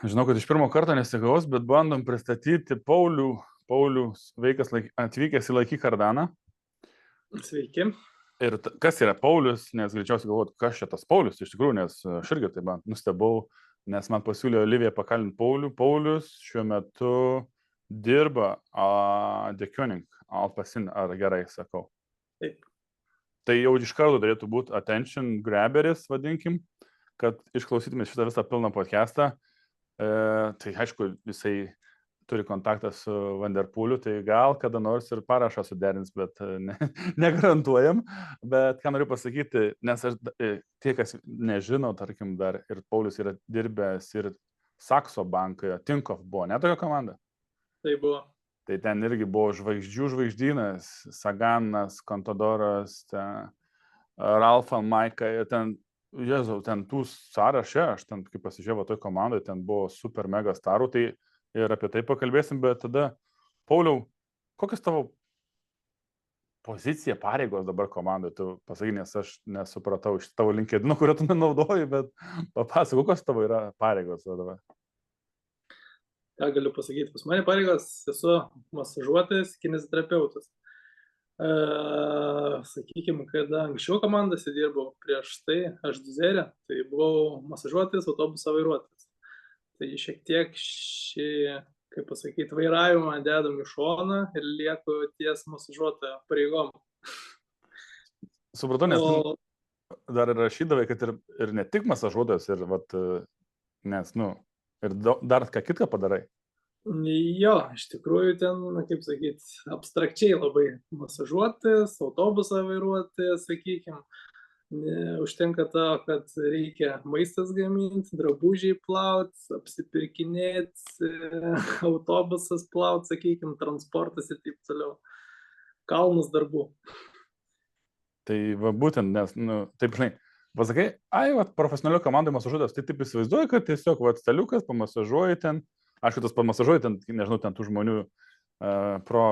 Žinau, kad iš pirmo karto nesigaus, bet bandom pristatyti Paulių. Paulius vaikas atvykęs į Laikyk Kardaną. Sveiki. Ir kas yra Paulius, nes greičiausiai galvot, kas čia tas Paulius, iš tikrųjų, nes aš irgi taip nustebau, nes man pasiūlė Olivija pakalbinti Paulių. Paulius šiuo metu dirba The Koenig, Alpecin, ar gerai sakau. Taip. Tai jau iš karto turėtų būti attention grabberis, vadinkim, kad išklausytumėt šitą visą pilną podcastą. Tai aišku, jisai turi kontaktą su Vanderpooliu, tai gal kada nors ir parašą suderins, bet negarantuojam. Bet ką noriu pasakyti, nes aš, tie, kas nežino, tarkim, dar ir Paulius yra dirbęs ir Saxo bankoje, Tinkoff buvo, ne tokia komanda? Tai buvo. Tai ten irgi buvo žvaigždynas, Saganas, Contadoras, Ralfa, Maika, ten, Jėzau, ten tų sąraše, aš ten, kaip pasižiūrėjau, toj komandai, ten buvo super mega starų, tai ir apie tai pakalbėsim, bet tada, Pauliau, kokias tavo pozicija, pareigos dabar komandai, tu pasakai, nes aš nesupratau iš tavo LinkedIn, kurio tu nenaudoji, bet papasakok, kokios tavo yra pareigos dabar. Ką galiu pasakyti, pas mane pareigos, esu masažuotojas, kineziterapeutas. Sakykime, kada anksčiau komandose dirbau, prieš tai aš dizerė, tai buvau masažuotojas, autobuso vairuotojas. Tai šiek tiek kaip pasakyti, vairavimą dedam į šoną ir lieku ties masažuotojo pareigom. Supratau, nes dar rašydavai, kad ir ne tik masažuotojas, ir nes, ir dar ką kitką padarai. Jo, iš tikrųjų ten, kaip sakyti, abstrakčiai labai masažuotojas, autobusą vairuotojas, sakykime. Užtenka to, kad reikia maistas gaminti, drabužiai plauti, apsipirkinėti, autobusas plauti, sakykime, transportas ir taip toliau. Kalnas darbų. Tai būtent, nes, taip, žinai, pasakai, profesionalių komandai masažuotojas, tai taip įsivaizduoju, kad tiesiog, staliukas, pamasažuoji ten, aišku, tas pamasažuoji ten, nežinau, ten tų žmonių pro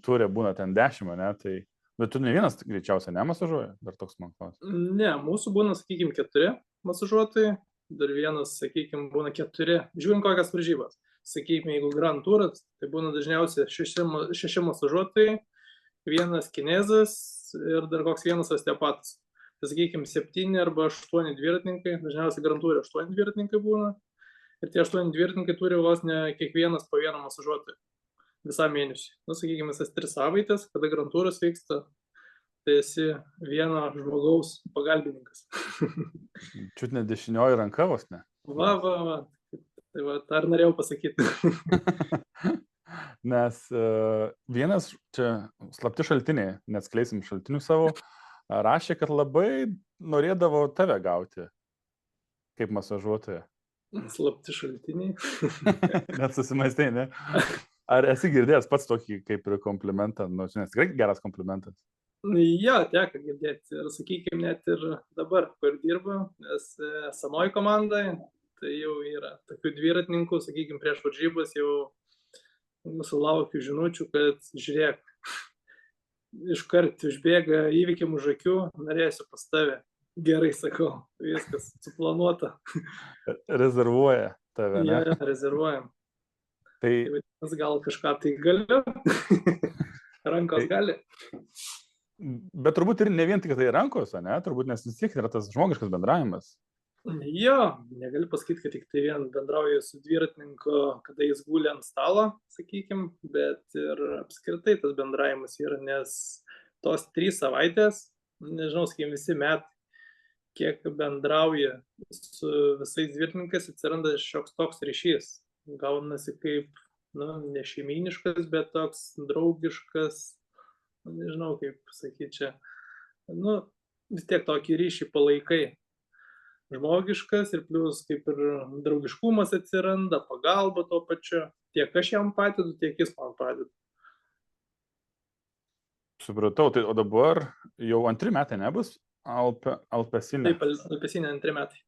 turė būna ten 10, ne, tai, bet tu ne vienas greičiausiai nemasažuoji, dar toks man klausimas. Ne, mūsų būna, sakykime, 4 masažuotojai, dar vienas, sakykime, būna 4, žiūrint kokias varžybas. Sakykime, jeigu Grand Touras, tai būna dažniausiai 6 masažuotojai, vienas kinezas ir dar koks vienas osteopatas. Tai sakykime, 7 arba 8 dviratininkai, dažniausiai Grand Tour'e 8 dviratininkai būna. Ir tie 8 dviratininkai turi vos ne kiekvienas po vieną masažuotoją visą mėnesį. Sakykime, visas 3 savaitės, kada Grand Touras vyksta, tai esi vieno žmogaus pagalbininkas. Čiut ne dešinioji ranka vos, ne? Va. Tai ar norėjau pasakyti. Nes vienas čia slapti šaltiniai, neatskleisim šaltinių savo, rašė, kad labai norėdavo tave gauti kaip masažuotoją. Slapti šaltiniai. Net susimaistai, ne? Ar esi girdėjęs pats tokį kaip ir komplimentą? Nes tikrai geras komplimentas. Jo, teko girdėti. Ir sakykime, net ir dabar, kur dirbu, nes esamoji komandai, tai jau yra tokių dviratininkų, sakykime, prieš varžybas jau sulaukiu žinučių, kad žiūrėk, iškart užbėga įvykiam už akių, norėsiu pas tave. Gerai, sakau, viskas suplanuota. Rezervuoja tave, ne? Ja, rezervuojam. Tai gal kažką tai galiu. Rankos gali. Bet turbūt ir ne vien tik tai rankos, ne? Turbūt, nes vis tiek yra tas žmogiškas bendravimas. Jo, negaliu pasakyti, kad tik tai vien bendrauju su dviratininku, kada jis guli ant stalo, sakykime, bet ir apskritai tas bendravimas yra, nes tos 3 savaitės, nežinau, sakykime, visi metai, kiek bendrauja su visais dviratininkais, atsiranda šioks toks ryšys. Gaunasi kaip, ne šeimyniškas, bet toks draugiškas, nežinau kaip sakyti čia, vis tiek tokį ryšį palaikai. Žmogiškas ir plus kaip ir draugiškumas atsiranda, pagalba tuo pačiu. Tiek aš jam padedu, tiek jis man padeda. Supratau, tai o dabar jau 2 metai nebus Alpecinė? Taip, Alpecinė 2 metai.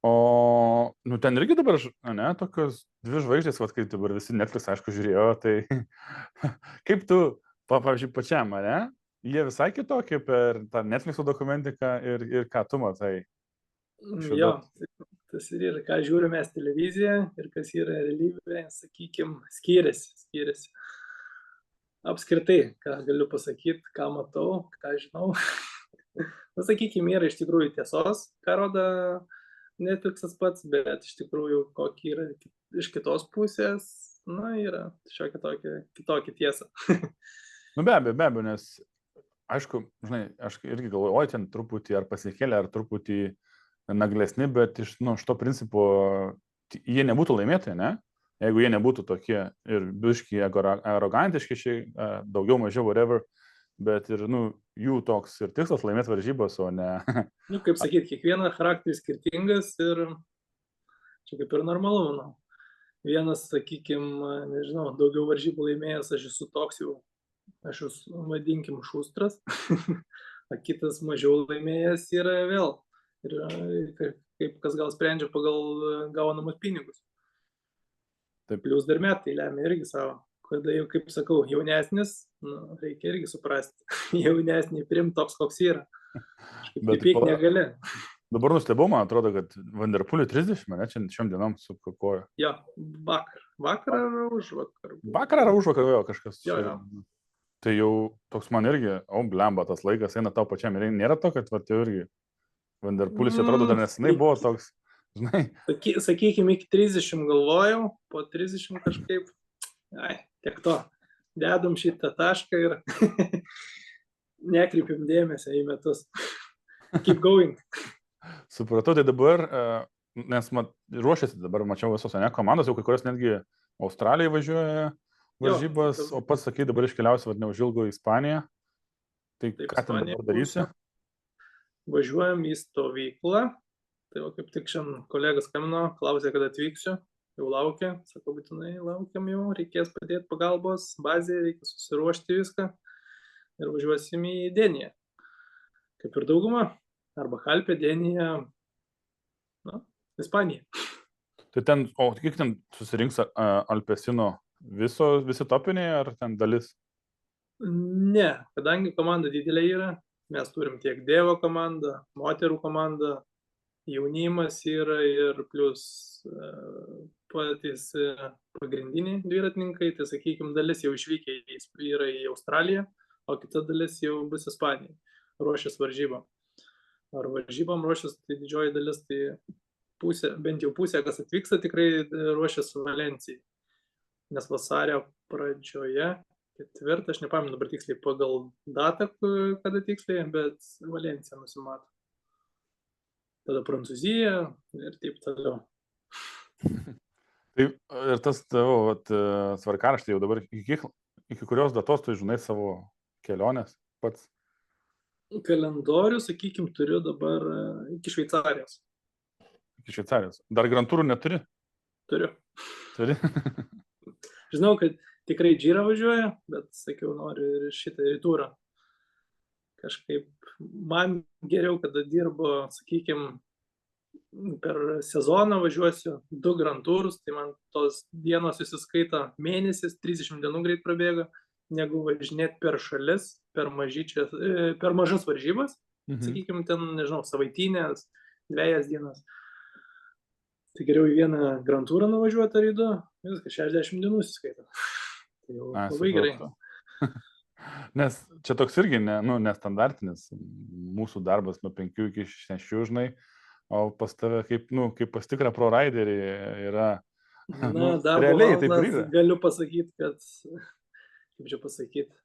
O, ten irgi dabar, ne, tokios 2 žvaigždės, kaip dabar visi Netflix, aišku, žiūrėjo, tai kaip tu, pavyzdžiui, pačiam, ne? Jie visai kitokie per tą Netflix'o dokumentiką ir ką tu matai? Jo, tas ir yra, ką žiūrime mes televiziją ir kas yra realybė, sakykime, skiriasi. Apskritai, ką galiu pasakyti, ką matau, ką žinau. Sakykime, yra iš tikrųjų tiesos, ką rodo Netflixas pats, bet iš tikrųjų, kokie yra iš kitos pusės, yra šiokia kitokia tiesa. Be abejo, nes, aišku, žinai, aš irgi galvoju, ten truputį ar pasikėlė, ar truputį naglesni, bet iš to principo jie nebūtų laimėtojai, ne? Jeigu jie nebūtų tokie ir biški arogantiški, daugiau, mažiau, whatever, bet ir, jų toks ir tikslas laimėti varžybos, o ne... Kaip sakyti, kiekvienas charakteris skirtingas ir čia kaip ir normalu, manau. Vienas, sakykime, nežinau, daugiau varžybų laimėjęs, aš esu toks jau, aš esu, vadinkim, šustras, o kitas mažiau laimėjęs yra vėl. Ir kaip kas gal sprendžia pagal gaunamus pinigus. Taip. Plius dar metai lemia irgi savo. Kada jau, kaip sakau, jaunesnis, reikia irgi suprasti. Jaunesnį primt toks, koks yra. Bet taip negali. Dabar nustebau, man atrodo, kad Van der Poelui 30, ne, šiom dienom sukokojo. Jo, vakar ar užvakar. Vakar ar užvakar, kažkas. Jo. Tai jau toks man irgi, blemba, tas laikas eina tau pačiam. Ir nėra to, kad tai irgi Van der Poelis, atrodo, dar nesenai buvo toks, žinai. Sakykime, iki 30 galvojau, po 30 kažkaip, tiek to, dedam šitą tašką ir nekreipiam dėmesio į metus. Keep going. Supratau, tai dabar, nes ruošiasi dabar, mačiau visos komandos, jau kai kurios netgi Australijai važiuoja varžybas, o pats sakai, dabar iškeliausi neužilgo į Ispaniją. Tai taip, ką ten dabar darysi? Važiuojam į stovyklą. Tai kaip tik šiandien kolegas skambino, klausė, kada atvyksiu. Jau laukia, sakau, būtinai laukiam jau, reikės padėti pagalbos, bazėje, reikia susiruošti viską ir važiuosim į Deniją. Kaip ir dauguma, arba Halpė, Denija, Ispanija. Tai ten, kiek ten susirinks Alpesino, visi topiniai ar ten dalis? Ne, kadangi komanda didelė yra, mes turim tiek Dievo komandą, moterų komandą, jaunimas yra ir plus patys pagrindiniai dviratininkai, tai sakykime, dalis jau išvykę yra į Australiją, o kita dalis jau bus Ispanija, ruošės varžybom. Ar varžybom ruošės, tai didžioji dalis, tai bent jau pusė, kas atvyksta, tikrai ruošės Valencijai. Nes vasario pradžioje, 4, aš nepamenu dabar tiksliai pagal datą, kada tiksliai, bet Valencija nusimato. Tada Prancūzija ir taip toliau. Taip, ir tas tavo tvarkaraštė jau dabar, iki kurios datos tu žinai savo kelionės pats? Kalendorių, sakykime, turiu dabar iki Šveicarijos. Iki Šveicarijos. Dar Grand Tourų neturi? Turiu. Turi? Žinau, kad tikrai Džira važiuoja, bet sakiau, noriu ir šitą rytūrą. Kažkaip man geriau, kada dirbo, sakykime, per sezoną važiuosiu 2 Grand Tourus, tai man tos dienos įsiskaita mėnesis, 30 dienų greit prabėga, negu važinėti per šalis, per mažas varžybas, sakykime, ten, nežinau, savaitinės, 2 dienas. Tai geriau į vieną Grand Tourą nuvažiuoti ar į 2, viskas 60 dienų įsiskaita. Tai jau labai gerai. Nes čia toks irgi nestandartinis mūsų darbas nuo 5 iki 6, žinai, o pas tave kaip pas tikrą pro-riderį yra, realiai taip yra. Galiu pasakyti, kad, kaip čia pasakyti,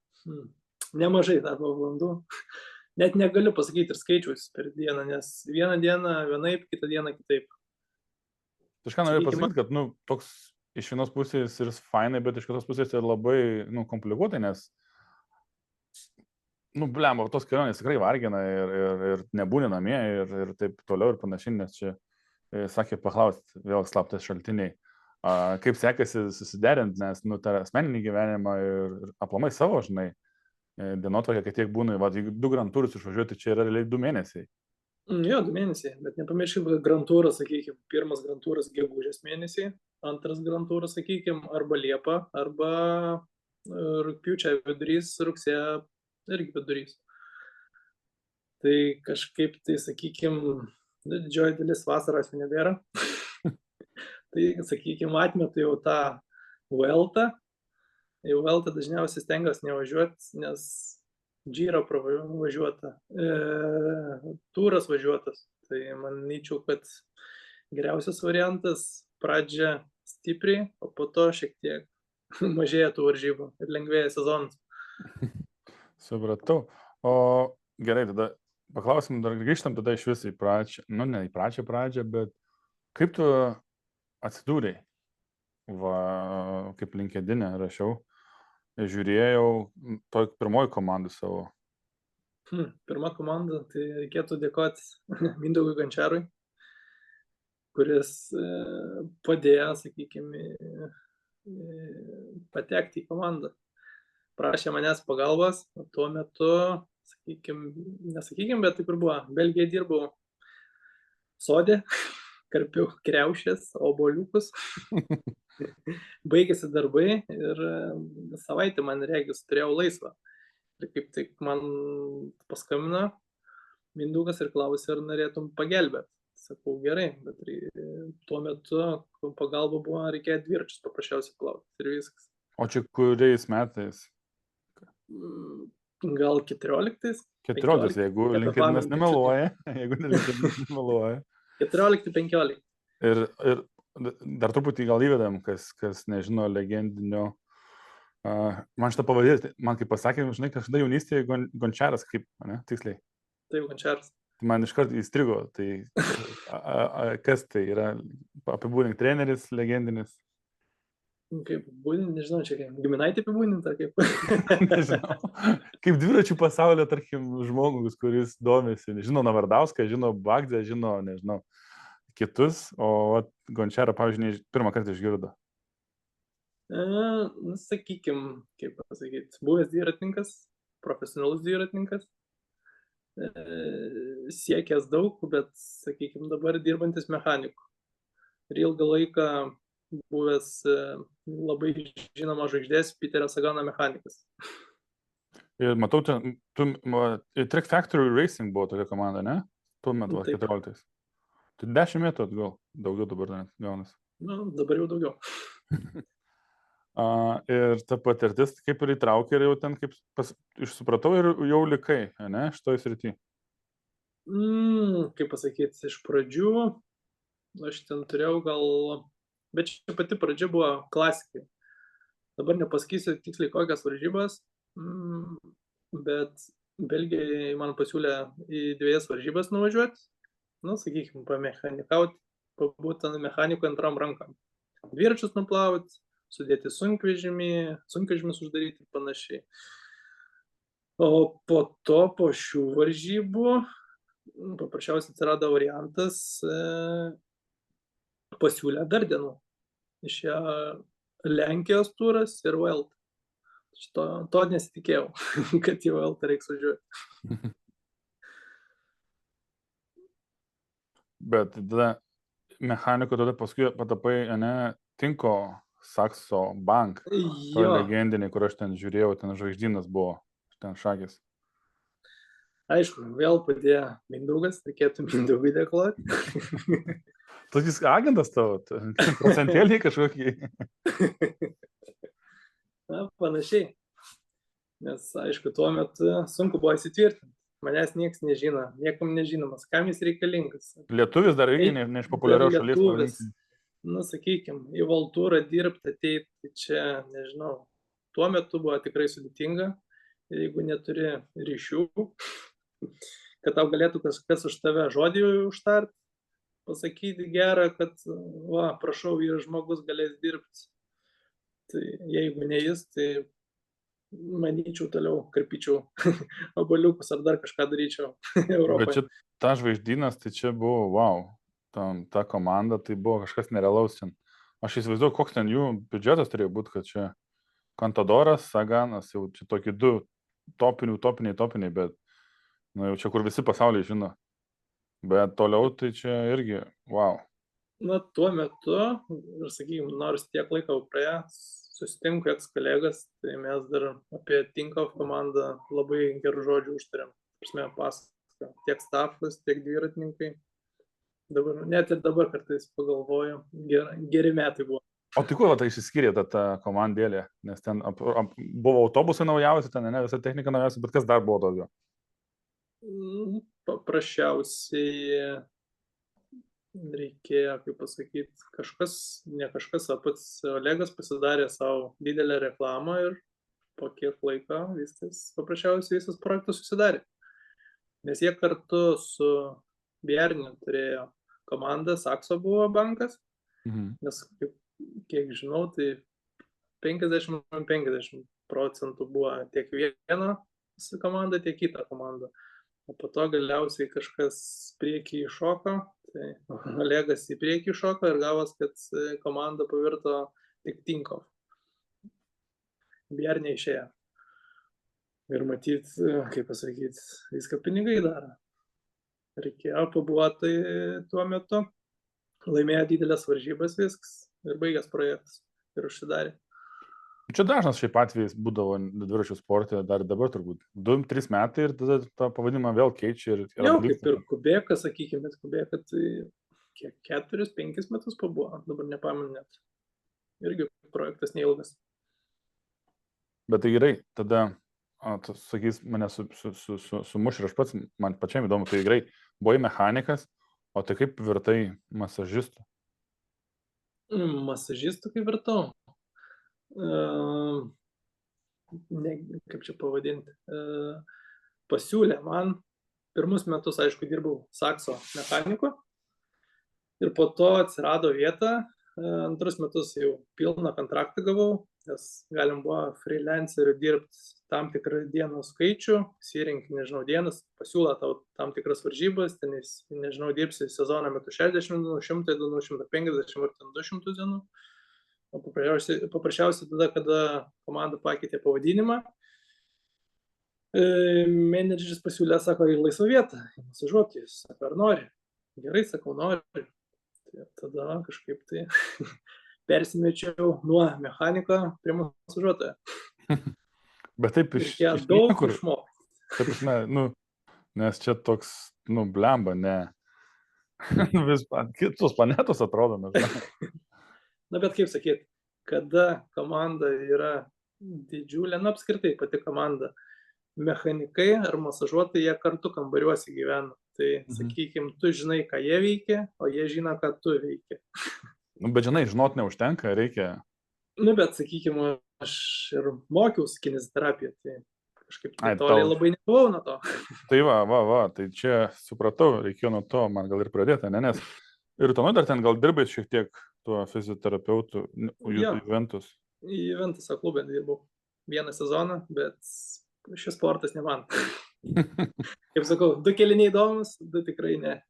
nemažai darbo valandų. Net negaliu pasakyti ir skaičius per dieną, nes vieną dieną vienaip, kitą dieną kitaip. Kažką noriu pasakyti, kad toks iš vienos pusės ir fainai, bet iš kitos pusės ir labai komplikuotai, nes blemba, tos kelionės tikrai vargina ir nebūni namie ir taip toliau ir panašiai, nes čia, sakė, paklausti vėl slaptas šaltiniai, kaip sekasi susiderinti, nes tai asmeninį gyvenimą ir aplamai savo, žinai, dienotvarkę, kad tiek būna, 2 Grand Tourus išvažiuoti, čia yra realiai 2 mėnesiai. Jo, 2 mėnesiai, bet nepamirškime, Grand Touras, sakykime, pirmas Grand Touras gegužės mėnesį, antras Grand Touras, sakykime, arba Liepa, arba rugpjūčio vidurys, rugsėjo irgi vidurys. Tai kažkaip, tai sakykime, Didžioji dalis vasaros jau nebėra. Tai, sakykime, atmetu jau tą Vueltą. Į Vueltą dažniausiai stengiuosi nevažiuoti, nes Giro važiuota, turas važiuotas. Tai manyčiau, kad geriausias variantas pradžia stipriai, o po to šiek tiek mažėja tų varžybų ir lengvėja sezonas. Supratau. O gerai, tada paklausim, dar grįžtam tada iš vis į pradžią, ne į pradžią, bet kaip tu atsidūrei? Va, kaip LinkedIn'e rašiau, žiūrėjau toj pirmoji komandai savo. Pirma komanda, tai reikėtų dėkoti Mindaugui Gončiarui, kuris padėjo, sakykime, patekti į komandą. Prašė manęs pagalbos, tuo metu, nesakykime, bet taip ir buvo. Belgijoje dirbau sode, karpiau kriaušės, obuoliukus. Baigėsi darbai ir savaitę man regis turėjau laisvą. Ir kaip tik man paskambino Mindaugas ir klausė, ar norėtum pagelbėti. Sakau, gerai, bet tuo metu pagalba buvo, reikėjo dviračius paprasčiausiai plauti ir viskas. O čia kuriais metais? Gal 14? 14, jeigu LinkedInas nemeluoja. Jeigu LinkedInas nemeluoja. 14-15. Ir dar truputį gal įvedam, kas nežino legendinio. Man šitą pavadėti, man kaip pasakė, žinai, kažkada jaunystėje Gončiaras, kaip, ne, tiksliai. Taip, Gončiaras. Man iškart įstrigo, tai kas tai yra apibūdink treneris, legendinis? Kaip būdinti, nežinau, čia kaip giminaitį apibūdinti, ar kaip? Nežinau. Kaip dviračių pasaulio, tarkim, žmogus, kuris domisi, žino Navardauską, žino Bagdę, žino, nežinau, kitus, o Gončiarą, pavyzdžiui, pirmą kartą išgirdo. Sakykim, kaip pasakyti, buvęs dviratininkas, profesionalus dviratininkas, siekęs daug, bet, sakykim, dabar dirbantis mechaniku. Ir ilgą laiką buvęs labai žinoma žvaigždės Piterio Sagano mechanikas. Ir matau, Trek Factory Racing buvo tokia komanda, ne? Tuo metu, 14. Tai 10 metų atgal, daugiau dabar net gaunas. Dabar jau daugiau. Ir ta patirtis kaip ir įtraukė ir jau ten, kaip išsupratau, ir jau likai, ne, šitoj srity? Kaip pasakyti, iš pradžių, aš ten turėjau gal, bet čia pati pradžia buvo klasikai. Dabar nepasakysiu tiksliai kokias varžybas, bet Belgijai man pasiūlė į 2 varžybas nuvažiuoti, sakykime, pamechanikauti, pabūti mechanikų antram rankam. Dviračius nuplauti, sudėti sunkvežimius uždaryti ir panašiai. O po to, po šių varžybų, paprasčiausiai atsirado variantas, pasiūlė dar dienų. Išėjo Lenkijos turas ir Vuelta. To nesitikėjau, kad į Vueltą reiks važiuoti. Bet tada mechaniko tada paskui patapai, ne, Tinko Saxo Bank, to legendinį, kur aš ten žiūrėjau, ten žvaigždynas buvo, ten šakis. Aišku, vėl padėjo Mindaugas, reikėtų Mindaugui dėkoti. Tokis agentas tavo, procentėliai kažkokie. Panašiai. Nes, aišku, tuo metu sunku buvo įsitvirtinti. Manęs niekas nežino, niekam nežinomas, kam jis reikalingas. Lietuvis dar irgi ne iš populiarios šalies. Sakykime, į Valtūrą dirbti, ateiti, tai čia, nežinau, tuo metu buvo tikrai sudėtinga, jeigu neturi ryšių, kad tau galėtų kažkas už tave žodį užtart, pasakyti gerą, kad, prašau, vyras žmogus galės dirbti. Tai jeigu ne jis, tai manyčiau toliau karpyčiau obuoliukus ar dar kažką daryčiau Europoje. Bet čia ta žvaigždynas, tai čia buvo, wow. Ta komanda, tai buvo kažkas nerealaus ten. Aš įsivaizduoju, koks ten jų biudžetas turėjo būti, kad čia Contadoras, Saganas, jau čia tokie 2 topiniai, bet jau čia kur visi pasaulyje žino. Bet toliau tai čia irgi, wow. Tuo metu, ir sakykime, nors tiek laiko praėjo, susitinku eks-kolegas, tai mes dar apie Tinkoff komandą labai gerų žodžių užtarėm. Pasako, tiek staffas, tiek dviratininkai. Net ir dabar kartais pagalvoju, geri metai buvo. O tai kur tai išsiskyrė ta komandėlė? Nes ten buvo autobusai naujausi, ten ne visa technika naujausia, bet kas dar buvo daugiau? Paprasčiausiai reikėjo, kaip pasakyti, ne kažkas, o pats Olegas pasidarė savo didelę reklamą ir po kiek laiko paprasčiausiai visas projektas susidarė. Nes jie kartu su Bjerniu turėjo komandą, Sakso buvo bankas, nes kiek žinau, tai 50% buvo tiek viena komanda, tiek kita komanda. O po to galiausiai kažkas priekį iššoko, tai Olegas į priekį iššoko ir gavos, kad komanda pavirto tik Tinkov. Bjernė išėjo. Ir matyt, kaip pasakyti, viską pinigai daro. Reikėjo pabuoti tuo metu, laimėjo didelės varžybas viskas ir baigęs projektas ir užsidarė. Čia dažnas šiaip atvejais būdavo dviračių sporte, dar dabar turbūt 2-3 metai ir tada tą pavadinimą vėl keičia. Jau, kaip ir Kubėkas, sakykime, bet Kubėkas tai 4-5 metus pabuvo, dabar nepamenu net. Irgi projektas neilgas. Bet tai gerai, tada, sakys, mane sumuš ir aš pats, man pačiam įdomu, tai gerai, buvai mechanikas, o tai kaip virtai masažistu? Masažistu kaip virtau? Kaip čia pavadinti, pasiūlė man, pirmus metus, aišku, dirbau Sakso mechaniku ir po to atsirado vieta, antrus metus jau pilną kontraktą gavau, nes galim buvo freelancerių dirbti tam tikrą dienų skaičių, įsirinkti, nežinau, dienas, pasiūlą tau tam tikras varžybas, ten, nežinau, dirbsi sezono metu 60 dienų, 100 dienų, 150 ar 200 dienų. O paprasčiausiai tada, kada komanda pakeitė pavadinimą, menedžeris pasiūlė, sako, į laisvą vietą, masažuoti, jis sako, ar nori? Gerai, sakau, nori. Tai tada kažkaip tai persimečiau nuo mechaniko prie masažuotojo. Bet taip reikėjo daug išmokti. Taip, nes čia toks, blemba, ne. Vis kitos planetos atrodo, nežinau. Na, bet kaip sakyti, kada komanda yra didžiulė, apskritai pati komanda, mechanikai ar masažuotojai, jie kartu kambariuose gyvena. Tai, sakykime, tu žinai, ką jie veikia, o jie žino, ką tu veikia. Bet žinai, žinot neužtenka, reikia. Bet, sakykime, aš ir mokiausi kineziterapiją, tai kažkaip toliai labai nebuvau nuo to. Tai tai čia supratau, reikėjo nuo to, man gal ir pradėti, nes ir tuomet dar ten gal dirbai šiek tiek tuo fizioterapeutu, Juventus. Juventuso klube dirbau vieną sezoną, bet šis sportas ne man. Kaip sakau, 2 kėliniai įdomus, 2 tikrai ne.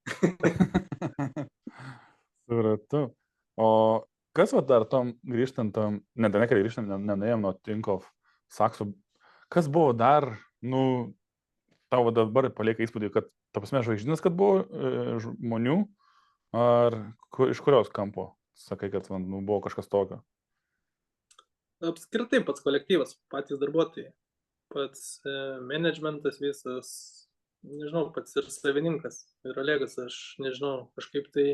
Supratau. O kas dar tom grįžtant, nenuėjom nuo Tinkov, Sakso, kas buvo dar, tavo dabar palieka įspūdį, kad, ta prasme, žvaigždynės, kad buvo žmonių, ar iš kurios kampo, sakai, kad buvo kažkas tokio? Apskritai pats kolektyvas, patys darbuotojai, pats managementas visas, nežinau, pats ir savininkas, ir Olegas, aš nežinau, kažkaip tai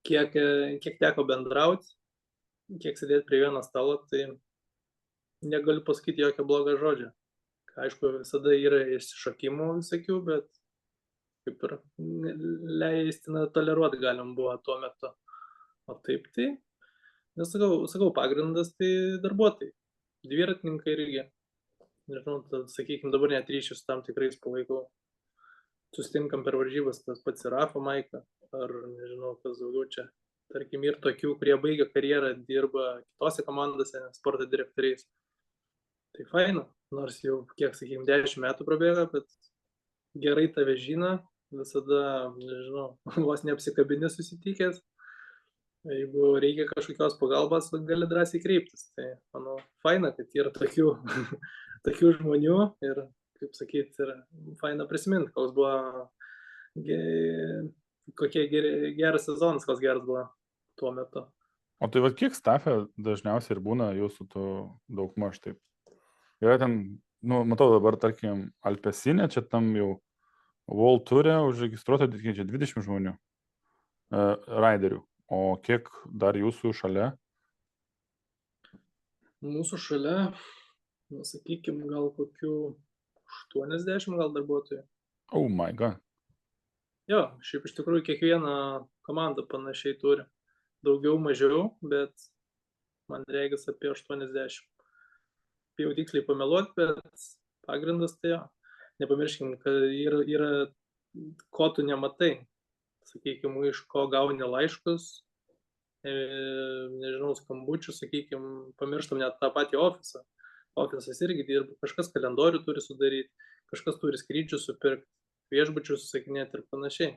kiek teko bendrauti, kiek sėdėti prie vieno stalo, tai negaliu pasakyti jokio blogo žodžio. Aišku, visada yra išsišokimų visokių, bet kaip ir leistina toleruoti galim buvo tuo metu. O taip tai, nesakau, pagrindas tai darbuotojai, dviratininkai irgi. Nežinau, sakykime, dabar net ryšius tam tikrais palaikau. Sustinkam per varžybas, tas pats ir Rafa Maika, ar nežinau, kas daugiau čia. Tarkim, ir tokių, kurie baigia karjerą, dirba kitose komandose, sporto direktoriais. Tai faina, nors jau, kiek, sakykime, 10 metų prabėga, bet gerai tave žino, visada, nežinau, vos neapsikabini susitikęs. Jeigu reikia kažkokios pagalbos, gali drąsiai kreiptis. Tai, manau, faina, kad yra tokių žmonių ir, kaip sakyti, ir faina prisiminti, koks buvo, kokie geras sezonas, koks geras buvo tuo metu. O tai kiek stafė dažniausiai ir būna jūsų daugmaž taip? Yra ten, matau dabar, tarkim, Alpesinė, čia tam jau World Tour'e užregistruota 20 žmonių. raiderių. O kiek dar jūsų šalia? Mūsų šalia, sakykime, gal kokių 80 gal darbuotojų. Oh my god. Jo, šiaip iš tikrųjų kiekviena komanda panašiai turi. Daugiau, mažiau, bet man regis apie 80. Jau tiksliai pameluot, bet pagrindas tai jo. Nepamirškim, kad yra ko tu nematai. Sakykime, iš ko gauni laiškus, nežinau, skambučių, sakykime, pamirštam net tą patį ofisą. Ofisas irgi dirba, kažkas kalendorių turi sudaryti, kažkas turi skrydžių supirkti, viešbučių susakinėti ir panašiai.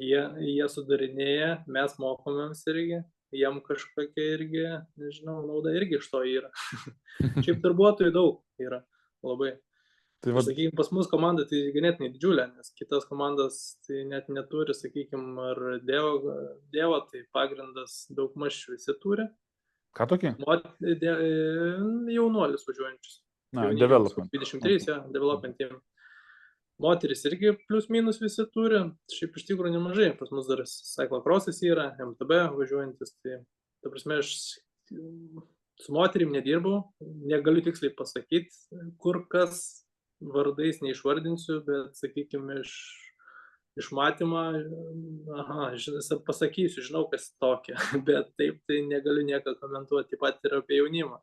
Jie sudarinėja, mes mokomėms irgi, jiem kažkokia irgi, nežinau, nauda irgi iš to yra. Šiaip darbuotojų daug yra, labai. Tai Sakykime, pas mus komanda tai ganėtinai didžiulė, nes kitas komandas tai net neturi, sakykime, ar dievo, tai pagrindas daug maž visi turi. Ką tokį? Jaunuolis važiuojančius. Development. 23, ja, development team. Moteris irgi plius minus visi turi, šiaip iš tikrųjų nemažai. Pas mus dar cyclocrossas yra, MTB važiuojantis, tai ta prasme aš su moterim nedirbau, negaliu tiksliai pasakyti, kur kas vardais neišvardinsiu, bet, sakykime, iš matymą, pasakysiu, žinau, kas tokia, bet taip tai negaliu nieko komentuoti, taip pat ir apie jaunimą.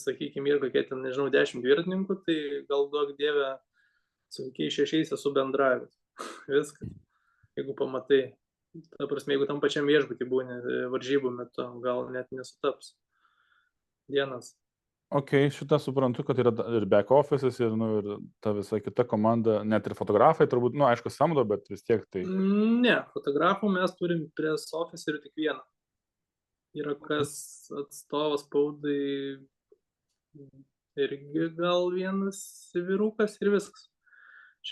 Sakykime, ir kokie ten, nežinau, 10 dviratininkų, tai gal duok dieve, su kokiais 6 esu bendravęs. Viskas. Jeigu pamatai, ta prasme, jeigu tam pačiam viešbutį būni varžybų metu, gal net nesutaps dienas. Ok, šitą suprantu, kad yra ir back office'as, ir ta visa kita komanda, net ir fotografai turbūt, aišku, samdo, bet vis tiek tai... Ne, fotografų mes turim press officerių tik vieną. Yra kas atstovas spaudai irgi gal vienas vyrukas ir viskas.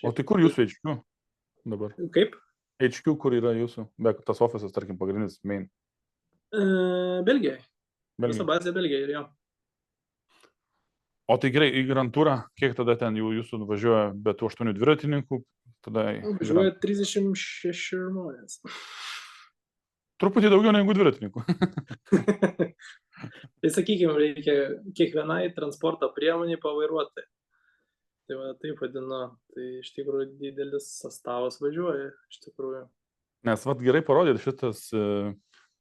O tai kur jūsų HQ dabar? Kaip? HQ, kur yra jūsų, bet tas ofisas, tarkim, pagrindinis main? Belgijai. Visa bazė Belgijai ir jo. O tai gerai, į Grand Tourą, kiek tada ten jūsų važiuoja be tų 8 dviratininkų? Važiuoja 36 žmonės. Truputį daugiau negu dviratininkų. Tai sakykime, reikia kiekvienai transporto priemonį pavairuoti. Tai va, taip vadinu, tai iš tikrųjų didelis sastavas važiuoja, iš tikrųjų. Nes vat gerai parodyti šitas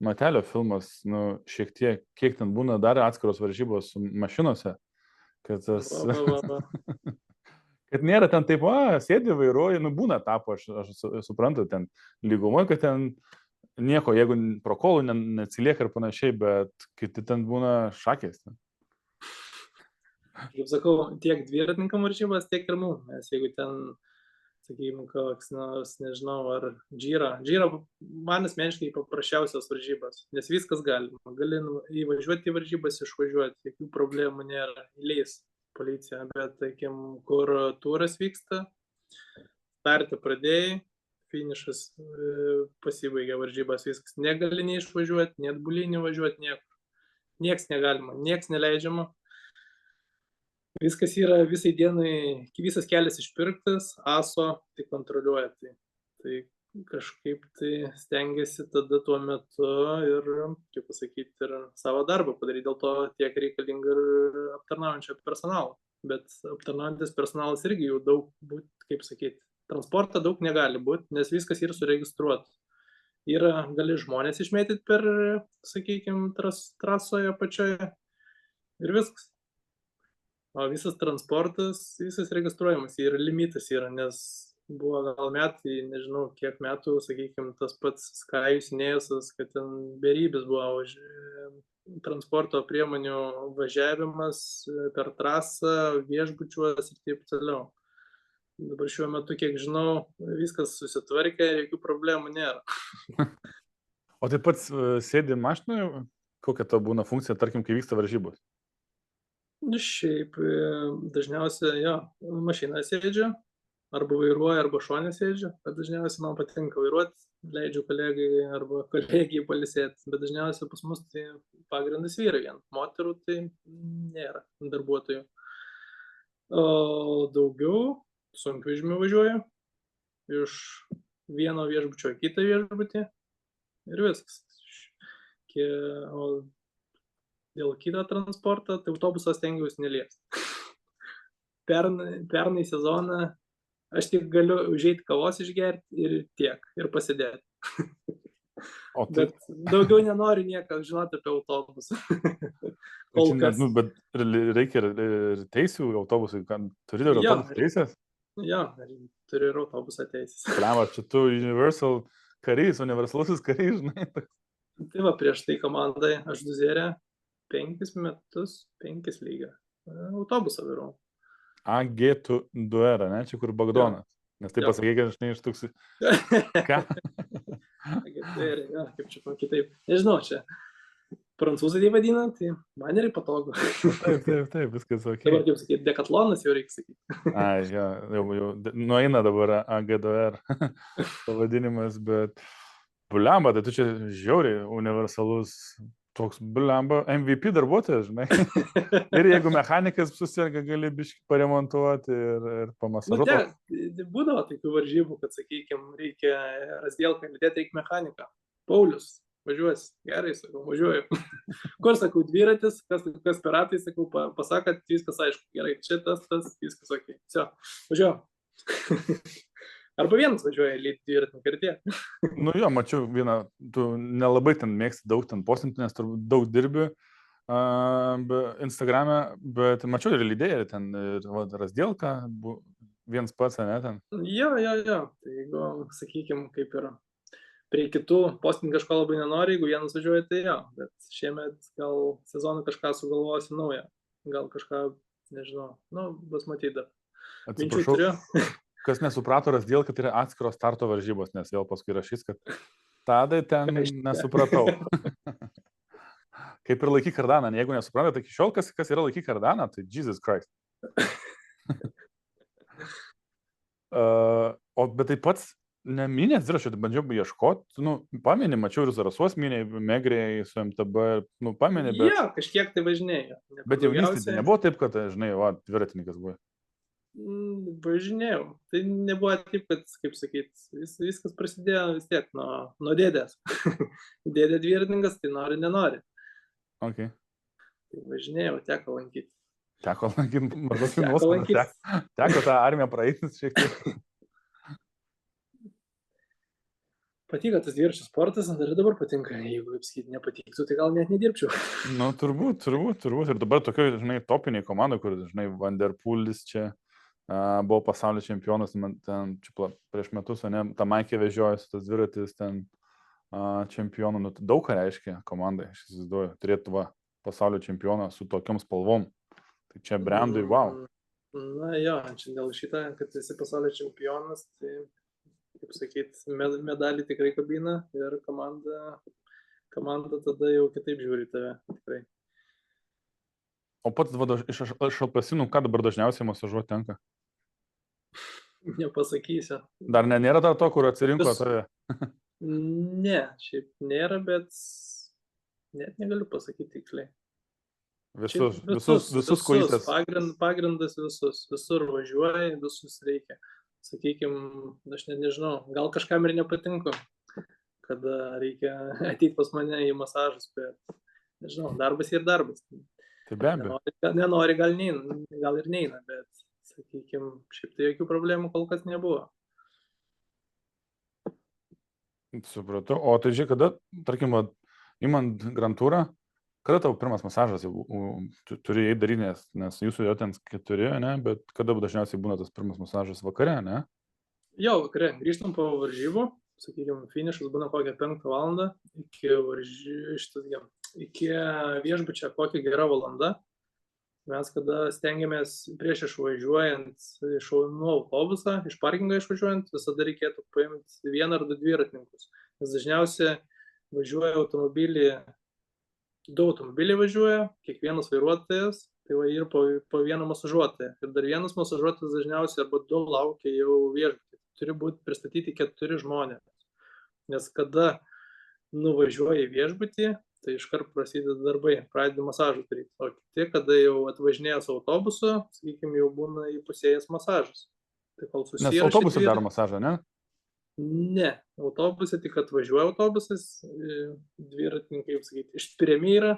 Matelio filmas, šiek tiek, kiek ten būna dar atskiros varžybos mašinose, kad tas... kad nėra ten taip, sėdi vairuoji, būna tapo, aš suprantu, ten lygumoje, kad ten nieko, jeigu pro kolų neatsilieka ir panašiai, bet kiti ten būna šakės. Kaip sakau, tiek dviratininkam varžybas, tiek ir mums, nes jeigu ten, sakykime, koks nors, nežinau, ar Džyra man asmeniškai paprasčiausios varžybas, nes viskas galima. Gali įvažiuoti į varžybas, išvažiuoti, jokių problemų nėra, įleis policija, bet, tarkim, kur turas vyksta, startą pradėjai, finišas pasibaigė varžybas, viskas. Negali neišvažiuoti, net bulinį važiuoti, niekur. Nieks negalima, nieks neleidžiama. Viskas yra visai dienai, visas kelias išpirktas, ASO tai kontroliuoja. Tai kažkaip tai stengiasi tada tuo metu ir, kaip pasakyti, ir savo darbą padaryti. Dėl to tiek reikalinga ir aptarnaujančio personalo. Bet aptarnaujantis personalas irgi jau daug būti, kaip sakyti, transportą daug negali būti, nes viskas yra suregistruota. Gali žmonės išmėtyti per, sakykime, trasoje pačioje ir viskas. O visas transportas, visas registruojamas ir limitas yra, nes buvo gal metai, nežinau kiek metų, sakykime, tas pats Skajus Nėjusas, kad ten beribis buvo transporto priemonių važiavimas per trasą, viešbučiuos ir taip toliau. Dabar šiuo metu, kiek žinau, viskas susitvarkė, jokių problemų nėra. O taip pat sėdi mašinoje, kokia ta būna funkcija, tarkim, kai vyksta varžybos? Šiaip dažniausiai, mašinoje sėdžiu, arba vairuoju, arba šone sėdžiu, bet dažniausiai man patinka vairuoti, leidžiu kolegai arba kolegijai palisėti, bet dažniausiai pas mus tai pagrindas vyrai, moterų tai nėra darbuotojų. O daugiau sunkvežimių važiuoju iš vieno viešbučio į kitą viešbutį ir viskas. O dėl kito transporto, tai autobusas stengiausi neliesti. Pernai sezoną aš tik galiu užeiti kavos išgerti ir tiek, ir pasidėti. O tai, Bet daugiau nenoriu nieko žinoti apie autobusą. Kol kas. bet reikia ir teisių autobusui, turi ir Jo. autobusų teisės? Jo, turiu ir autobusą teisės. Pliava, čia tu universalusis karys, žinai. Tai va, prieš tai komandai aš Duzerė 5 metus, 5 lygą. Autobusą vairuoju. AG2R, ne? Čia kur Bagdonas. Nes tai Jo. pasakė, kad aš neištuksiu. Ką? AG2R, jo, kaip čia kitaip. Nežinau, čia prancūzai tai vadina, tai man yra patogu. Taip, viskas ok. Dabar kaip sakyti, dekatlonas jau reikia sakyti. Ai, jau nueina dabar AG2R pavadinimas, bet bliamba, tai tu čia žiauriai universalus toks bliamba MVP darbuotojas, žinai. Ir jeigu mechanikas susirga, gali biškį paremontuoti ir pamasažuoti. Būdavo tokių varžybų, kad, sakykime, reikia Razdielką lydėti, reikia mechaniką. Paulius, važiuosi, gerai, sakau, važiuoju. Kur, sakau, dviratis, kas per ratai, sakau, pasakat, viskas aišku, gerai, čia tas, viskas ok. Все, važiuoju. Arba vienas važiuoja lyti dviratininką ir tiek. Nu jo, mačiau vieną, tu nelabai ten mėgsti daug ten postinti, nes turbūt daug dirbi Instagram'e, bet mačiau ir lydėjai ten, Razdielka, viens pats, ne ten. Jo. Tai jeigu, sakykime, kaip ir prie kitų postinti kažko labai nenori, jeigu vienas važiuoja, tai jo. Bet šiemet gal sezoną kažką sugalvosiu naują. Gal kažką, nežinau, bus matyti dar. Minčių turiu. Kas nesuprato, Razdielka, tai yra atskiros starto varžybos, nes vėl paskui rašys, kad Tadai ten nesupratau. Kaip ir laikyk kardaną, jeigu nesuprantate, tai iki šiol kas yra laikyk kardaną, tai Jesus Christ. Bet tai pats neminės dviračio, bandžiau ieškoti, pameni, mačiau ir Zarasuos minėjai, Megrėjai su MTB, pameni, bet... Jo, kažkiek tai važinėjo. Bet jaunystėje tai nebuvo taip, kad, žinai, dviratininkas buvo. Važinėjau. Tai nebuvo taip, kad, kaip sakyt, viskas prasidėjo vis tiek nuo dėdės. Dėdė dviratininkas, tai nenori. Ok. Tai važinėjau, teko lankyti. Teko tą armiją praeitis šiek tiek. Patiko tas dviračių sportas, ir dabar patinka. Jeigu, kaip sakyti, nepatiktų, tai gal net nedirbčiau. Turbūt. Ir dabar tokio, žinai, topiniai komandai, kur, žinai, Van der Poolis čia buvo pasaulio čempionas, ten čia prieš metus, ne, tą Maikė vežiojas, tas dviratis ten čempionų, daug ką reiškia komandai, aš įsivaizduoju, turėtų pasaulio čempioną su tokiom spalvom. Tai čia brandui, wow. Na jo, čia dėl šitą, kad esi pasaulio čempionas, tai, kaip sakyt, medalį tikrai kabina ir komanda tada jau kitaip žiūri tave, tikrai. O pats iš Alpesinų, ką dabar dažniausiai masažuoti tenka? Nepasakysiu. Dar nėra dar to, kur atsirinko tave? Ne, šiaip nėra, bet net negaliu pasakyti tiksliai. Visus kojytes. Pagrindas visur važiuoja, visus reikia. Sakykime, aš net nežinau, gal kažkam ir nepatinku, kada reikia ateiti pas mane į masažus, bet nežinau, darbas ir darbas. Tai be abejo. Nenori, gal ir neina, bet, sakykime, šiaip tai jokių problemų kol kas nebuvo. Supratau. O tai žiūrėk, kada, tarkim, imant Grantūrą, kada tavo pirmas masažas jau turi eiti daryti, nes jūsų jau ten 4, ne, bet kada dažniausiai būna tas pirmas masažas vakare, ne? Jo, vakare. Grįžtam po varžybų, sakykime, finišas būna kokią 5 valandą, iki viešbučio kokią gerą valandą. Mes kada stengiamės prieš išvažiuojant nuo autobusą, iš parkingo išvažiuojant, visada reikėtų paimti 1 ar 2 dviratininkus. Nes dažniausiai važiuoja 2 automobiliai važiuoja, kiekvienas vairuotojas, tai ir po vieną masažuotoją. Ir dar vienas masažuotojas dažniausiai arba 2 laukia jau viešbutį. Turi būti pristatyti 4 žmonės. Nes kada nuvažiuoja į viešbutį, tai iškart prasideda darbai, pradeda masažą daryti. O kiti, kada jau atvažinėjęs autobusu, sakykime, jau būna įpusėjęs masažas. Tai kol nes autobusai daro masažą, ne? Ne, autobuse tik atvažiuoja autobusas, dviratininkai, kaip sakyti, išspiriami yra,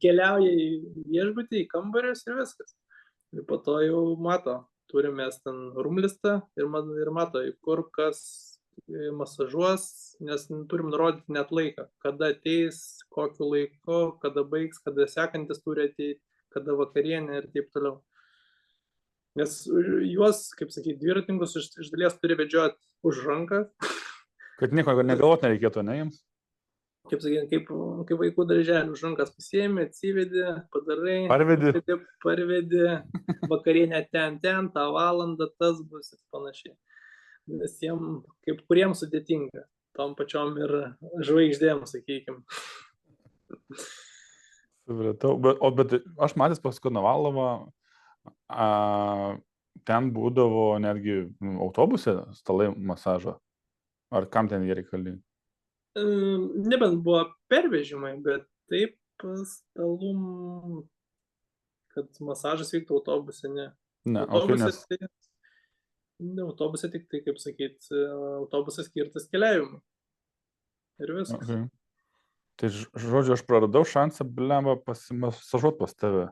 keliauja į viešbutį, į kambarius ir viskas. Ir po to jau mato, turime ten rumlistą ir mato, į kur kas masažuos, nes turim nurodyti net laiką, kada ateis, kokiu laiku, kada baigs, kada sekantis turi ateiti, kada vakarienė ir taip toliau. Nes juos, kaip sakyti, dviratininkus iš dalies turi vedžioti už ranką. Kad nieko negalvot nereikėtų, ne jiems? Kaip sakyti, kaip vaikų darželį, už rankas pasiėmė, atsivedė, padarai, parvedė, vakarienę ten, tą valandą, tas bus ir panašiai. Nes jiem, kaip kuriems sudėtinga, tom pačiom ir žvaigždėm, sakykim. Supratau, bet aš matęs pas Konovalovą, ten būdavo netgi autobuse stalai masažo. Ar kam ten jie reikalingi? Nebent buvo pervežimai, bet taip stalum, kad masažas vyktų autobuse, ne. Ne, autobuse tik tai, kaip sakyt, autobusas skirtas keliavimui. Ir viskas. Okay. Tai žodžiu, aš praradau šansą, blemba, pasimasažuot pas tave.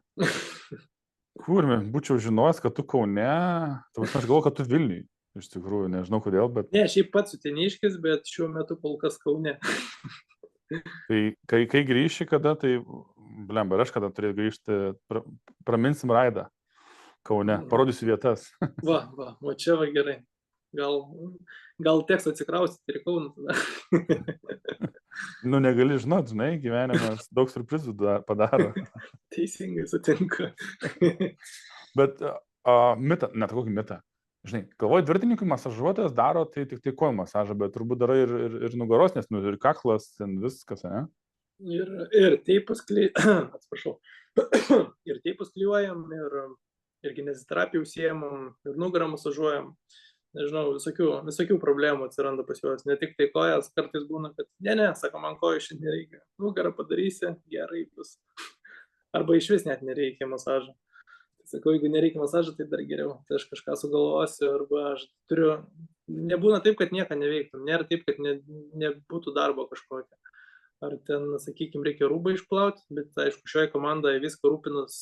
Kurmi, būčiau žinojęs, kad tu Kaune, aš galvoju, kad tu Vilniuj. Iš tikrųjų, nežinau kodėl, bet... Ne, šiaip pats uteniškis, bet šiuo metu kol kas Kaune. Tai kai grįši kada, tai, blemba, aš kada turėjau grįžti, praminsim raidą Kaune, parodysiu vietas. Va, čia va gerai. Gal teks atsikraustyti ir Kauną tada. Nu, negali žinot, žinai, gyvenimas daug surprizų padaro. Teisingai sutinku. Bet net kokį mitą. Žinai, galvoju, dviratininkui masažuotojas daro tai tik tai kojų masažą, bet turbūt darai ir nugaros, nes ir kaklas, ten viskas, ne? Ir teipus atsiprašau. Ir teipus klijuojam, ir kineziterapijų užsiėmam, ir nugarą masažuojam. Nežinau, visokių problemų atsiranda pas juos. Ne tik tai kojas, kartais būna, kad ne, sako, man kojų šiandien nereikia. Nugarą padarysi, gerai bus. Arba iš vis net nereikia masažo. Sakau, jeigu nereikia masažo, tai dar geriau. Tai aš kažką sugalvosiu, arba aš turiu... Nebūna taip, kad nieko neveiktum. Nėra taip, kad nebūtų darbo kažkokio. Ar ten, sakykime, reikia rūbą išplauti, bet aišku, šioje komandoje viską rūpinus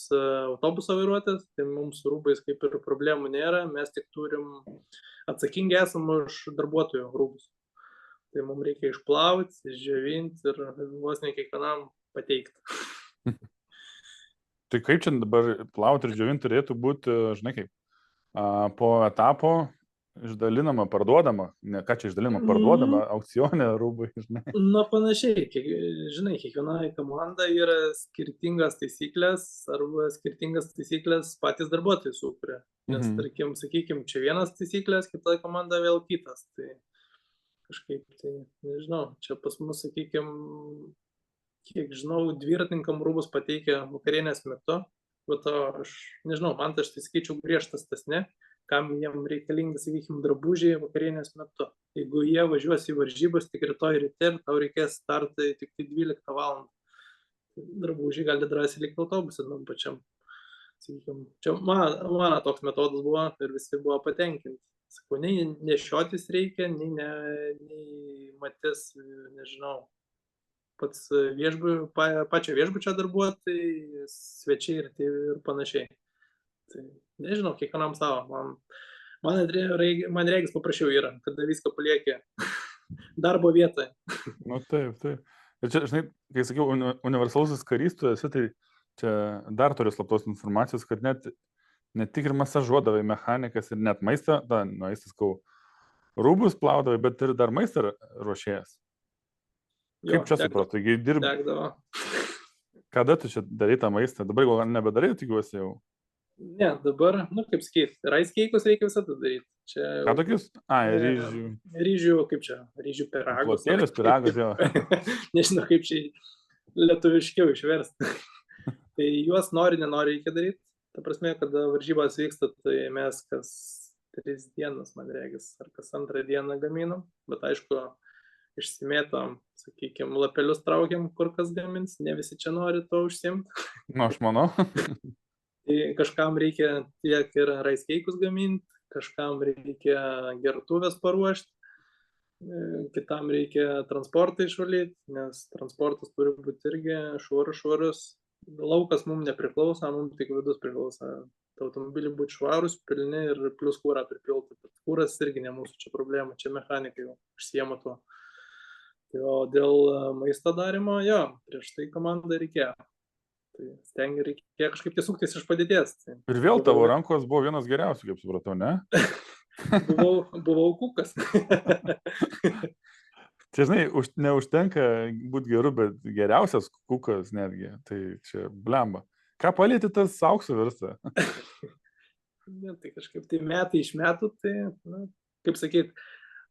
autobuso vairuotojas, tai mums su rūbais kaip ir problemų nėra, mes tik turim atsakingi esam už darbuotojų rūbus. Tai mums reikia išplauti, išdžiovinti ir vos ne kiekvienam pateikti. Tai kaip čia dabar plauti ir džiovinti turėtų būti, žinai kaip, po etapo išdalinama, parduodama, ne ką čia išdalinama, parduodama, aukcionė rūbai, žinai. Na, panašiai, žinai, kiekvienoje komandoje yra skirtingas taisyklės arba skirtingas taisyklės patys darbuotojai sukuria. Nes, tarkim, sakykim, čia vienas taisyklės, kitoje komandoje vėl kitas. Tai kažkaip, tai nežinau, čia pas mus, sakykim, kiek žinau, dviratininkam rūbus pateikia vakarienės metu, bet aš nežinau, man tai aš tai skaičiau griežtas tas, ne? Kam jiem reikalingi, sakykime, drabužiai vakarienės metu. Jeigu jie važiuos į varžybas tik rytoj ryte, tau reikės startai tik 12 valandą. Drabužiai gali drąsiai likti autobuse tam pačiam. Sakykime, čia mano toks metodas buvo ir visi buvo patenkinti. Sakau, nei nešiotis reikia, nei matys, nežinau, pats pačio viešbučio darbuotojai, svečiai ir panašiai. Tai nežinau, kiekvienam savo. Man regis paprašiau yra, kada viską paliekė darbo vietoje. Nu taip. Ir čia, žinai, kai sakiau, universalusis karys, tu esi, tai čia dar turiu slaptos informacijos, kad ne tik ir masažuodavai mechanikas ir net maistą, rūbus plaudavai, bet ir dar maistą ruošėjas. Kaip čia supratau, taigi dirbi? Tekdavo. Kada tu čia darai tą maistą? Dabar gal nebedarai, tikiuosi jau. Ne, dabar, kaip sakyti, raiskeikus reikia visada daryti. Ką tokius? Ryžių. Ryžių, kaip čia, ryžių piragus. Plotėlius piragus, jo. Nežinau, kaip čia lietuviškiau išversti. Tai juos nenori reikia daryti. Ta prasme, kada varžybos vyksta, tai mes kas 3 dienas, man regis, ar kas 2 dieną gaminam. Bet aišku, išsimėtom, sakykime, lapelius traukiam, kur kas gamins. Ne visi čia nori to užsiimti. Nu, aš manau. Tai kažkam reikia tiek ir raiskeikus gaminti, kažkam reikia gertuvės paruošti, kitam reikia transportą išvalyti, nes transportas turi būti irgi švarus. Laukas mums nepriklauso, mums tik vidus priklauso. Automobiliai būti švarus, pilni ir plus kūrą pripilti. Bet kūras irgi ne mūsų čia problema, čia mechanikai jau užsiema tuo. Tai o dėl maisto darimo, jo, prieš tai komandą reikėjo. Tai reikėjo kažkaip tiesuktis iš padėties. Tai ir vėl tavo rankos buvo vienas geriausių, kaip supratau, ne? Buvau kukas. Čia, žinai, neužtenka būti geru, bet geriausias kukas netgi. Tai čia blemba. Ką palėti tas auksu virsta? Ne, tai kažkaip tai metai iš metų, tai, kaip sakyt,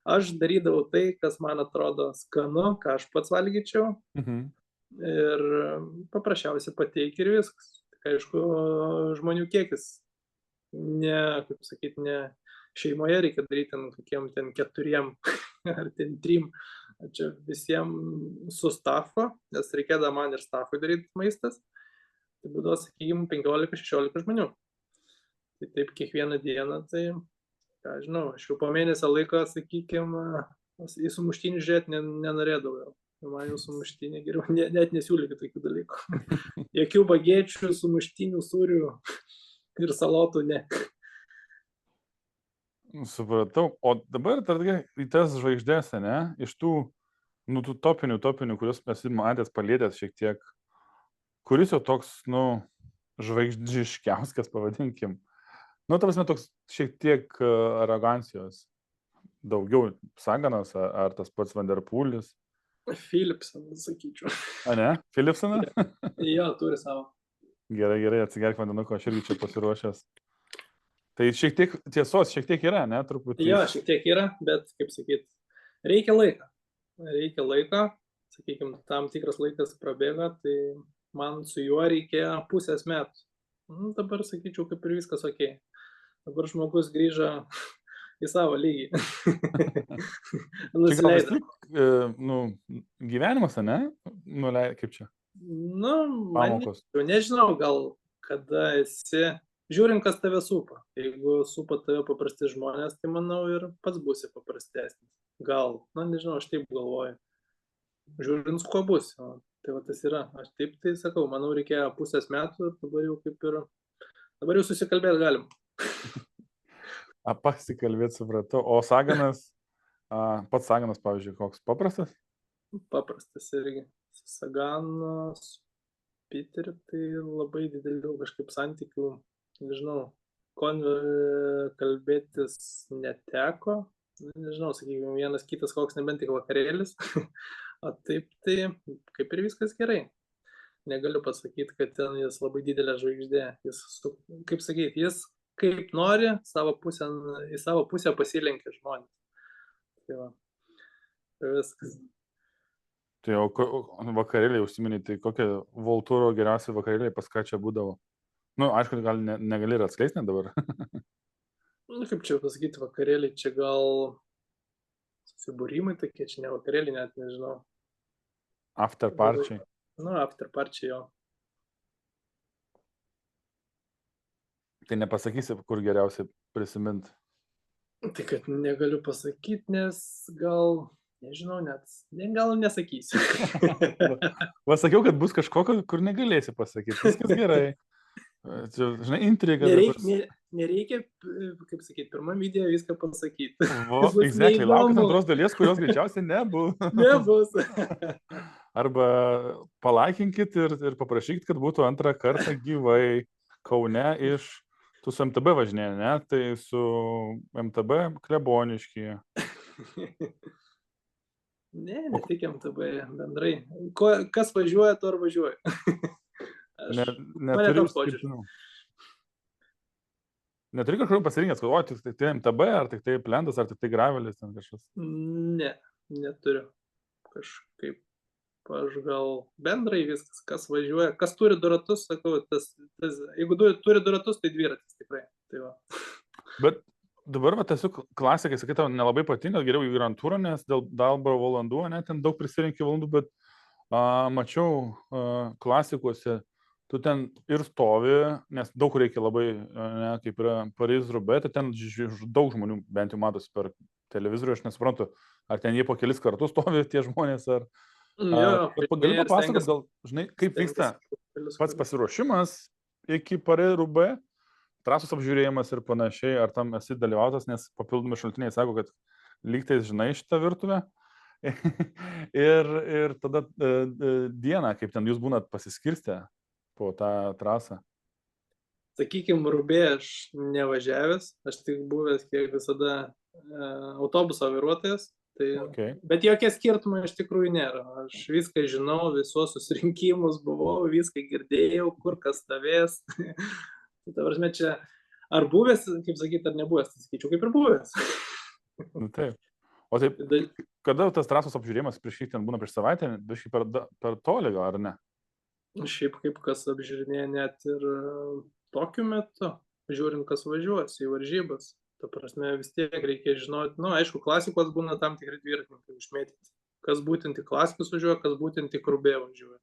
aš darydavau tai, kas man atrodo skanu, ką aš pats valgyčiau. Ir paprasčiausiai pateiki ir viskas. Tik aišku, žmonių kiekis. Ne, kaip sakyt, ne šeimoje reikia daryti kokiem ten 4 ar ten 3. Čia visiems su stafo, nes reikėdavo man ir stafui daryti maistas. Tai būdavo, sakykime, 15-16 žmonių. Tai taip kiekvieną dieną, tai, ką žinau, aš jau po mėnesio laiko, sakykime, į sumuštinį žiūrėti nenorėdavau. Man jau sumuštinį geriau, net nesiūlyti tokių dalykų. Jokių bagečių, sumuštinių, sūrių ir salotų, ne. Supratau. O dabar į tas žvaigždės, ne, iš tų topinių, kuriuos esi matęs palėtęs šiek tiek, kuris jau toks, žvaigždžiškiauskas, pavadinkim. Ta prasme, toks šiek tiek arogancijos. Daugiau Saganas ar tas pats Van der Poolis. Philipsonas, sakyčiau. A ne? Philipsonas? Jo, turi savo. Gerai, atsigerk vandenuko, aš irgi čia pasiruošęs. Tai šiek tiek tiesos, šiek tiek yra, ne? Truputį. Jo, šiek tiek yra, bet, kaip sakyt, reikia laiko. Sakykime, tam tikras laikas prabėga, tai man su juo reikėjo pusės metų. Dabar, sakyčiau, kaip ir viskas okei. Dabar žmogus grįžo į savo lygį. Nusileido. Gyvenimas, ne? Kaip čia? Pamokos. Nežinau, gal kada esi, žiūrint, kas tave supa. Jeigu supa tave paprasti žmonės, tai manau ir pats būsi paprastesnis. Gal, nežinau, aš taip galvoju. Žiūrint, su kuo bus. Tai va tas yra. Aš taip tai sakau, manau, reikėjo pusės metų, dabar jau susikalbėti galim. Pasikalbėti, supratau. O Saganas, pats Saganas, pavyzdžiui, koks paprastas? Paprastas irgi. Saganas, Peter, tai labai didelių kažkaip santykių, nežinau, kalbėtis neteko. Nežinau, sakykime, vienas kitas koks nebent tik vakarėlis. O taip, tai kaip ir viskas gerai. Negaliu pasakyti, kad ten jis labai didelė žvaigždė. Jis, kaip sakyti, jis kaip nori, į savo pusę pasilenkia žmonės. Tai va, viskas. Tai vakarėliai užsiminė, tai kokie Volturo geriausi vakarėliai pas ką čia būdavo? Aišku, gal negali ir atskleisti dabar. Kaip čia pasakyti, vakarėliai čia gal susibūrimai tokie, čia ne vakarėliai, net nežinau. After parčiai. After parčiai, jo. Tai nepasakysi, kur geriausiai prisiminti? Tai kad negaliu pasakyti, nes gal, nežinau, gal nesakysiu. Sakiau, kad bus kažkokio, kur negalėsi pasakyti. Viskas gerai. Čia, žinai, intriga. Nereikia, kaip sakyti, pirmam video viską pasakyti. Exactly. Laukit antros dalies, kurios greičiausiai nebus. Arba palaikinkit ir paprašykit, kad būtų antrą kartą gyvai Kaune iš tu su MTB važinėje, ne? Tai su MTB Kleboniškyje. Ne tik MTB, bendrai. Kas važiuoja, to ar važiuoja. Neturi kažkur pasirinkęs, kad tik tai MTB, ar tik tai plentas, ar tik tai gravelis ten kažkas? Ne, neturiu. Kažkaip aš gal bendrai viskas, kas važiuoja, kas turi du ratus, sakau, jeigu turi du ratus, tai dviratis tikrai. Tai va. Bet dabar tiesiog klasikai, sakai, tau nelabai patinka, geriau į Grand Tourą, nes dėl darbo valandų, ten daug prisirinkti valandų, bet mačiau klasikuose tu ten ir stovi, nes daug kur reikia labai, ne, kaip yra Paryžius-Roubaix, tai ten daug žmonių bent jau matosi per televizorių, aš nesuprantu, ar ten jie po kelis kartus stovi tie žmonės, ar... Jo, Gali papasakot, gal, žinai, kaip vyksta pats pasiruošimas iki Paryžius-Roubaix, trasos apžiūrėjimas ir panašiai, ar tam esi dalyvautas, nes papildomi šaltiniai sako, kad lygtais žinai šitą virtuvę. ir tada dieną, kaip ten jūs būnat pasiskirstę po tą trasą. Sakykime, Roubaix aš nevažiavęs, aš tik buvęs kiek visada autobuso vairuotojas, tai, bet jokie skirtumai iš tikrųjų nėra. Aš viską žinau, visos susirinkimus buvau, viską girdėjau, kur kas stovės. Tai ta prasme, čia ar buvęs, kaip sakyti, ar nebuvęs, tai sakyčiau, kaip ir buvęs. Nu, taip. O taip, kada tas trasos apžiūrėjimas prieš kiek ten būna prieš savaitę, per toli gal, ar ne? Šiaip kaip kas apžiūrinėja net ir tokiu metu, žiūrint, kas važiuos į varžybas. Ta prasme, vis tiek reikia žinoti, aišku, klasikos būna tam tikri dviratininkai užmėtyti. Kas būtent į klasikus važiuoja, kas būtent į Roubaix važiuoja.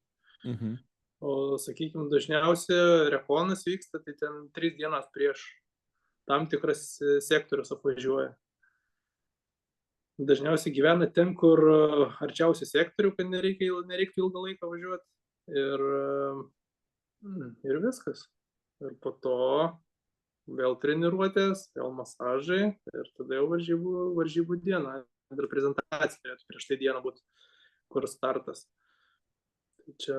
Mhm. O, sakykime, dažniausiai rekonas vyksta, tai ten 3 dienas prieš tam tikras sektorius apvažiuoja. Dažniausiai gyvena ten, kur arčiausiai sektorių, kad nereiktų ilgą laiką važiuoti. Ir viskas. Ir po to vėl treniruotės, vėl masažai ir tada jau varžybų diena. Ir prezentacija turėtų prieš tai dieną būti, kur startas. Tai čia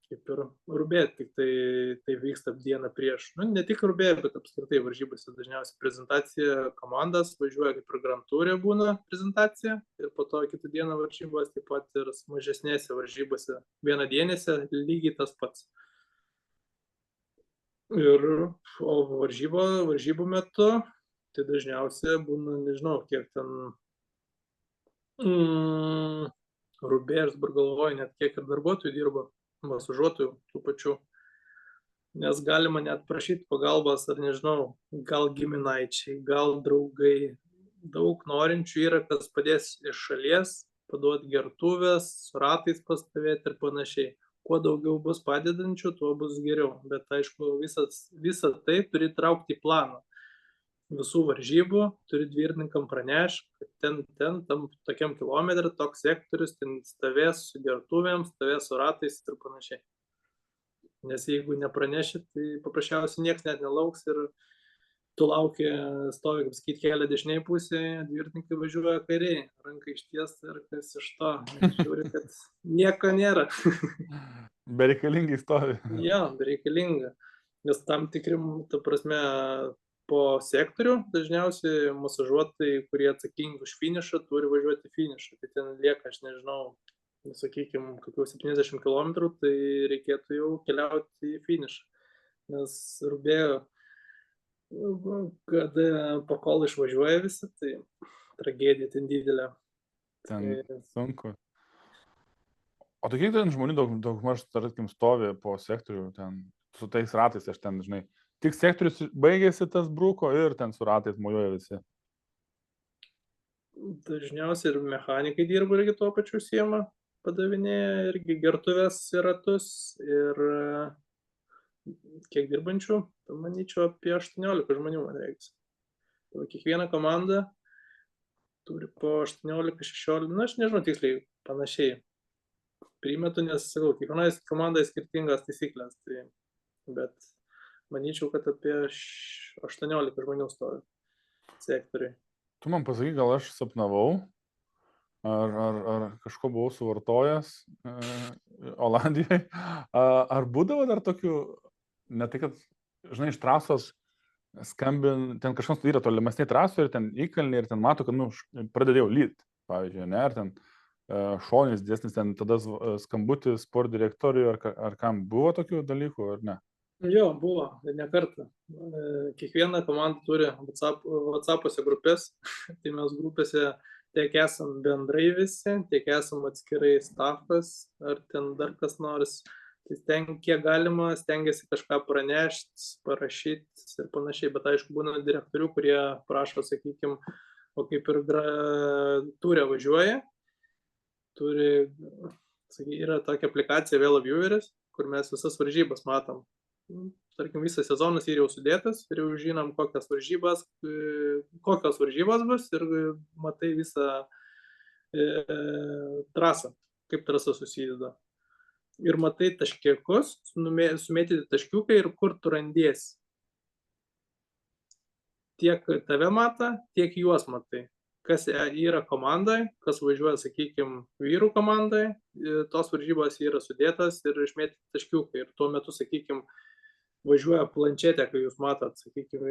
kaip ir Roubaix, tik tai vyksta dieną prieš. Ne tik Roubaix, bet apskritai varžybose dažniausiai prezentacija, komandas važiuoja, kaip ir Grand Tour'e būna prezentacija ir po to kitą dieną varžybos, taip pat ir mažesnėse varžybose, vienadienėse lygiai tas pats. O varžybų metu, tai dažniausiai būna, nežinau, kiek ten Roubaix, aš dabar galvoju, net kiek ir darbuotojų dirba, masažuotojų tų pačių. Nes galima net prašyti pagalbos, ar nežinau, gal giminaičiai, gal draugai. Daug norinčių yra, kas padės iš šalies, paduoti gertuvės, su ratais pastovėti ir panašiai. Kuo daugiau bus padedančių, tuo bus geriau. Bet aišku, visą tai turi traukti į planą. Visų varžybų turi dviratininkam pranešti, kad ten, tam tokiam kilometrį, toks sektorius, ten stovės su gertuvėm, stovės su ratais ir panašiai. Nes jeigu nepraneši, tai paprasčiausiai niekas net nelauks ir tu lauki, stovi, kaip sakyti, kelią dešiniai pusėje, dviratininkai važiuoja kairiai, ranką išties ir kas iš to, žiūri, kad nieko nėra. Bereikalingai stovi. Jo, bereikalinga. Nes tam tikrim, ta prasme, po sektorių dažniausiai masažuotojai, kurie atsakingi už finišą, turi važiuoti finišą. Tai ten lieka, aš nežinau, sakykime, kokių 70 km, tai reikėtų jau keliauti į finišą. Nes Roubaix, kada po kol išvažiuoja visi, tai tragedija ten didelė. Ten sunku. O tai kiek ten žmonių daugmaž, tarkim, stovi po sektorių, ten su tais ratais, aš ten, žinai, tik sektorius baigėsi tas bruko ir ten su ratais mojuoja visi. Dažniausiai ir mechanikai dirba irgi tuo pačiu užsiema, padavinėja irgi gertuvės ir ratus ir kiek dirbančių, manyčiau, apie 18 žmonių, man reikia. Kiekviena komanda turi po 18-16, aš nežinau tiksliai, panašiai. Primetu, nes, sakau, kiekvienai komandai skirtingas taisyklės, tai, bet manyčiau, kad apie 18 žmonių stovi sektoriai. Tu man pasakyk, gal aš sapnavau, ar kažko buvau suvartojęs Olandijoje, ar būdavo dar tokių, ne tai, kad, žinai, iš trasos ten kažkas yra tolimesnė trasų ir ten įkalnė ir ten mato, kad, pradėjau lyt, pavyzdžiui, ne, ar ten šonis didesnis, ten tada skambutis sport direktoriui, ar kam buvo tokių dalykų, ar ne? Jo, buvo, ne kartą. Kiekviena komanda turi WhatsApp'ose grupės, tai mes grupėse tiek esam bendrai visi, tiek esam atskirai staffas, ar ten dar kas nors. Tai ten, kiek galima, stengiasi kažką pranešti, parašyti ir panašiai, bet aišku, būna direktorių, kurie prašo, sakykime, o kaip ir turė važiuoja, yra tokia aplikacija Velo Vieweris, kur mes visas varžybas matom. tarkim, visas sezonas yra jau sudėtas ir jau žinom, kokios varžybos bus ir matai visą trasą, kaip trasa susideda. Ir matai taškėkus, sumėtyti taškiukai ir kur tu randiesi. Tiek tave mato, tiek juos matai. Kas yra komandai, kas važiuoja, sakykime, vyrų komandai, tos varžybos yra sudėtas ir išmėtyti taškiukai. Ir tuo metu, sakykime, važiuoja planšetė, kai jūs matot, sakykime,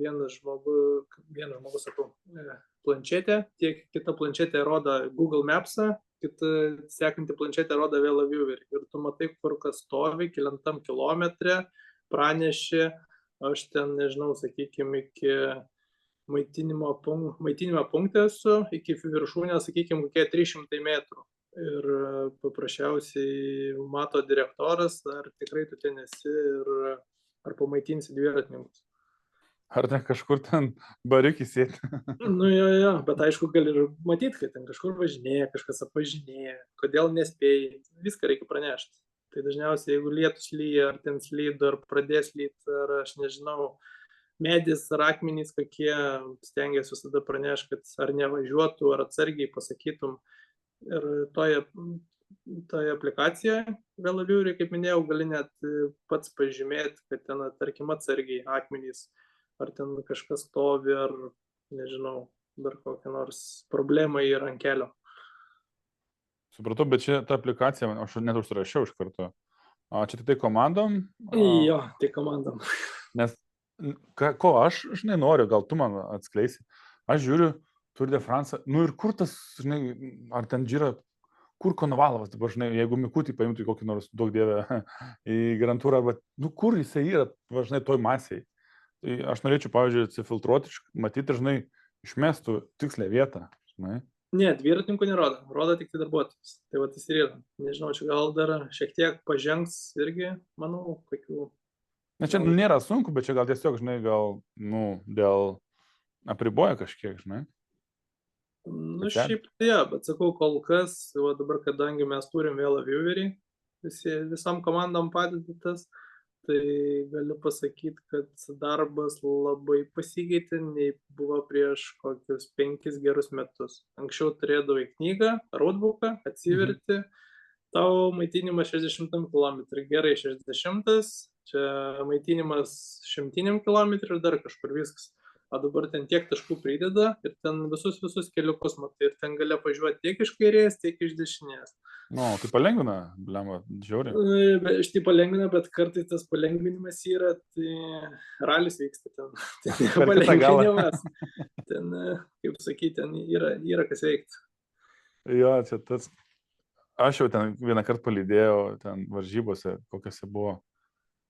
vienas žmogus, sakau, planšetė, tiek kita planšetė rodo Google Maps'ą, kita sekanti planšetė rodo VeloViewerį. Ir tu matai, kur kas stovi, kelintam kilometre, praneši, aš ten, nežinau, sakykime, iki maitinimo punkte esu, iki viršūnės, sakykime, kokie 300 metrų. Ir paprasčiausiai mato direktoras, ar tikrai tu ten esi ir ar pamaitinsi dviratininkus. Ar ten kažkur ten bariukį sėti? Jo, bet aišku, gali ir matyti, kad ten kažkur važinėja, kažkas apvažinėja, kodėl nespėjai, viską reikia pranešti. Tai dažniausiai, jeigu lietus lyja, ar ten slydo, ar pradės lyti, ar aš nežinau, medis ar akmenys kokie, stengiasi visada pranešti, kad ar nevažiuotų, ar atsargiai pasakytum. Ir toje aplikacijoje VeloViewery, kaip minėjau, gali net pats pažymėti, kad ten, tarkim, atsargiai akmenys, ar ten kažkas stovi, ar, nežinau, dar kokia nors problema yra ant kelio. Supratau, bet čia ta aplikacija, aš net užsirašiau iš karto. Čia tik tai komandom? Jo, tai komandom. Nes ko aš, žinai, noriu, gal tu man atskleisi. Aš žiūriu Tour de France, ir kur tas, žinai, ar ten Giro, kur Konovalovas dabar, žinai, jeigu Mikutį paimtų į kokį nors, daug dievę, į Grand Tour, arba, kur jisai yra, žinai, toj masiai. Tai aš norėčiau, pavyzdžiui, atsifiltruoti, matyti, žinai, išmestų tikslę vietą, žinai. Ne, dviratininkų nerodo, rodo tik tai darbuotojus. Tai va tas ir yra. Nežinau, čia gal dar šiek tiek pažengs irgi, manau, kokių. Na čia nėra sunku, bet čia gal tiesiog, žinai, dėl apriboja kažkiek, žinai. Šiaip tai, bet sakau, kol kas, va dabar, kadangi mes turim VeloViewerį, visam komandom padedatas, tai galiu pasakyti, kad darbas labai pasikeitė, nei buvo prieš kokius 5 gerus metus. Anksčiau turėdavai knygą, roadbooką, atsiverti, tau maitinimas 60 km, gerai 60, čia maitinimas 100 km ir dar kažkur viskas. O dabar ten tiek taškų prideda ir ten visus keliukus matai ir ten gali važiuoti tiek iš kairės, tiek iš dešinės. Tai palengvina, blemba, žiauriai. Iš tai palengvina, bet kartais tas palengvinimas yra, tai ralis vyksta ten. Ten palengvinimas. Ten, kaip sakyti, ten yra kas veikti. Jo, čia tas. Aš jau ten vieną kartą palydėjau ten varžybose, kokiose buvo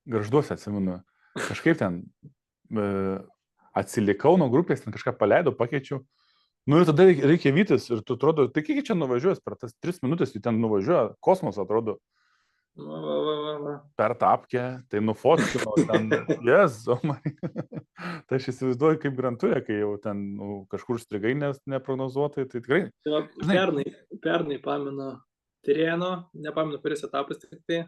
Gargžduose, atsimenu. Kažkaip ten atsilikau nuo grupės, ten kažką paleidau, pakeičiau. Ir tada reikia vytis ir tu atrodo, tai kiek čia nuvažiuos, per tas 3 minutės jį ten nuvažiuoja, kosmos atrodo. Per tapkę, tai nufotkino ten, Tai aš įsivaizduoju kaip Grand Tour'e, kai jau ten kažkur strigai neprognozuotai, tai tikrai. Pernai pamenu Tirėno, nepamenu kuris etapas, tik tai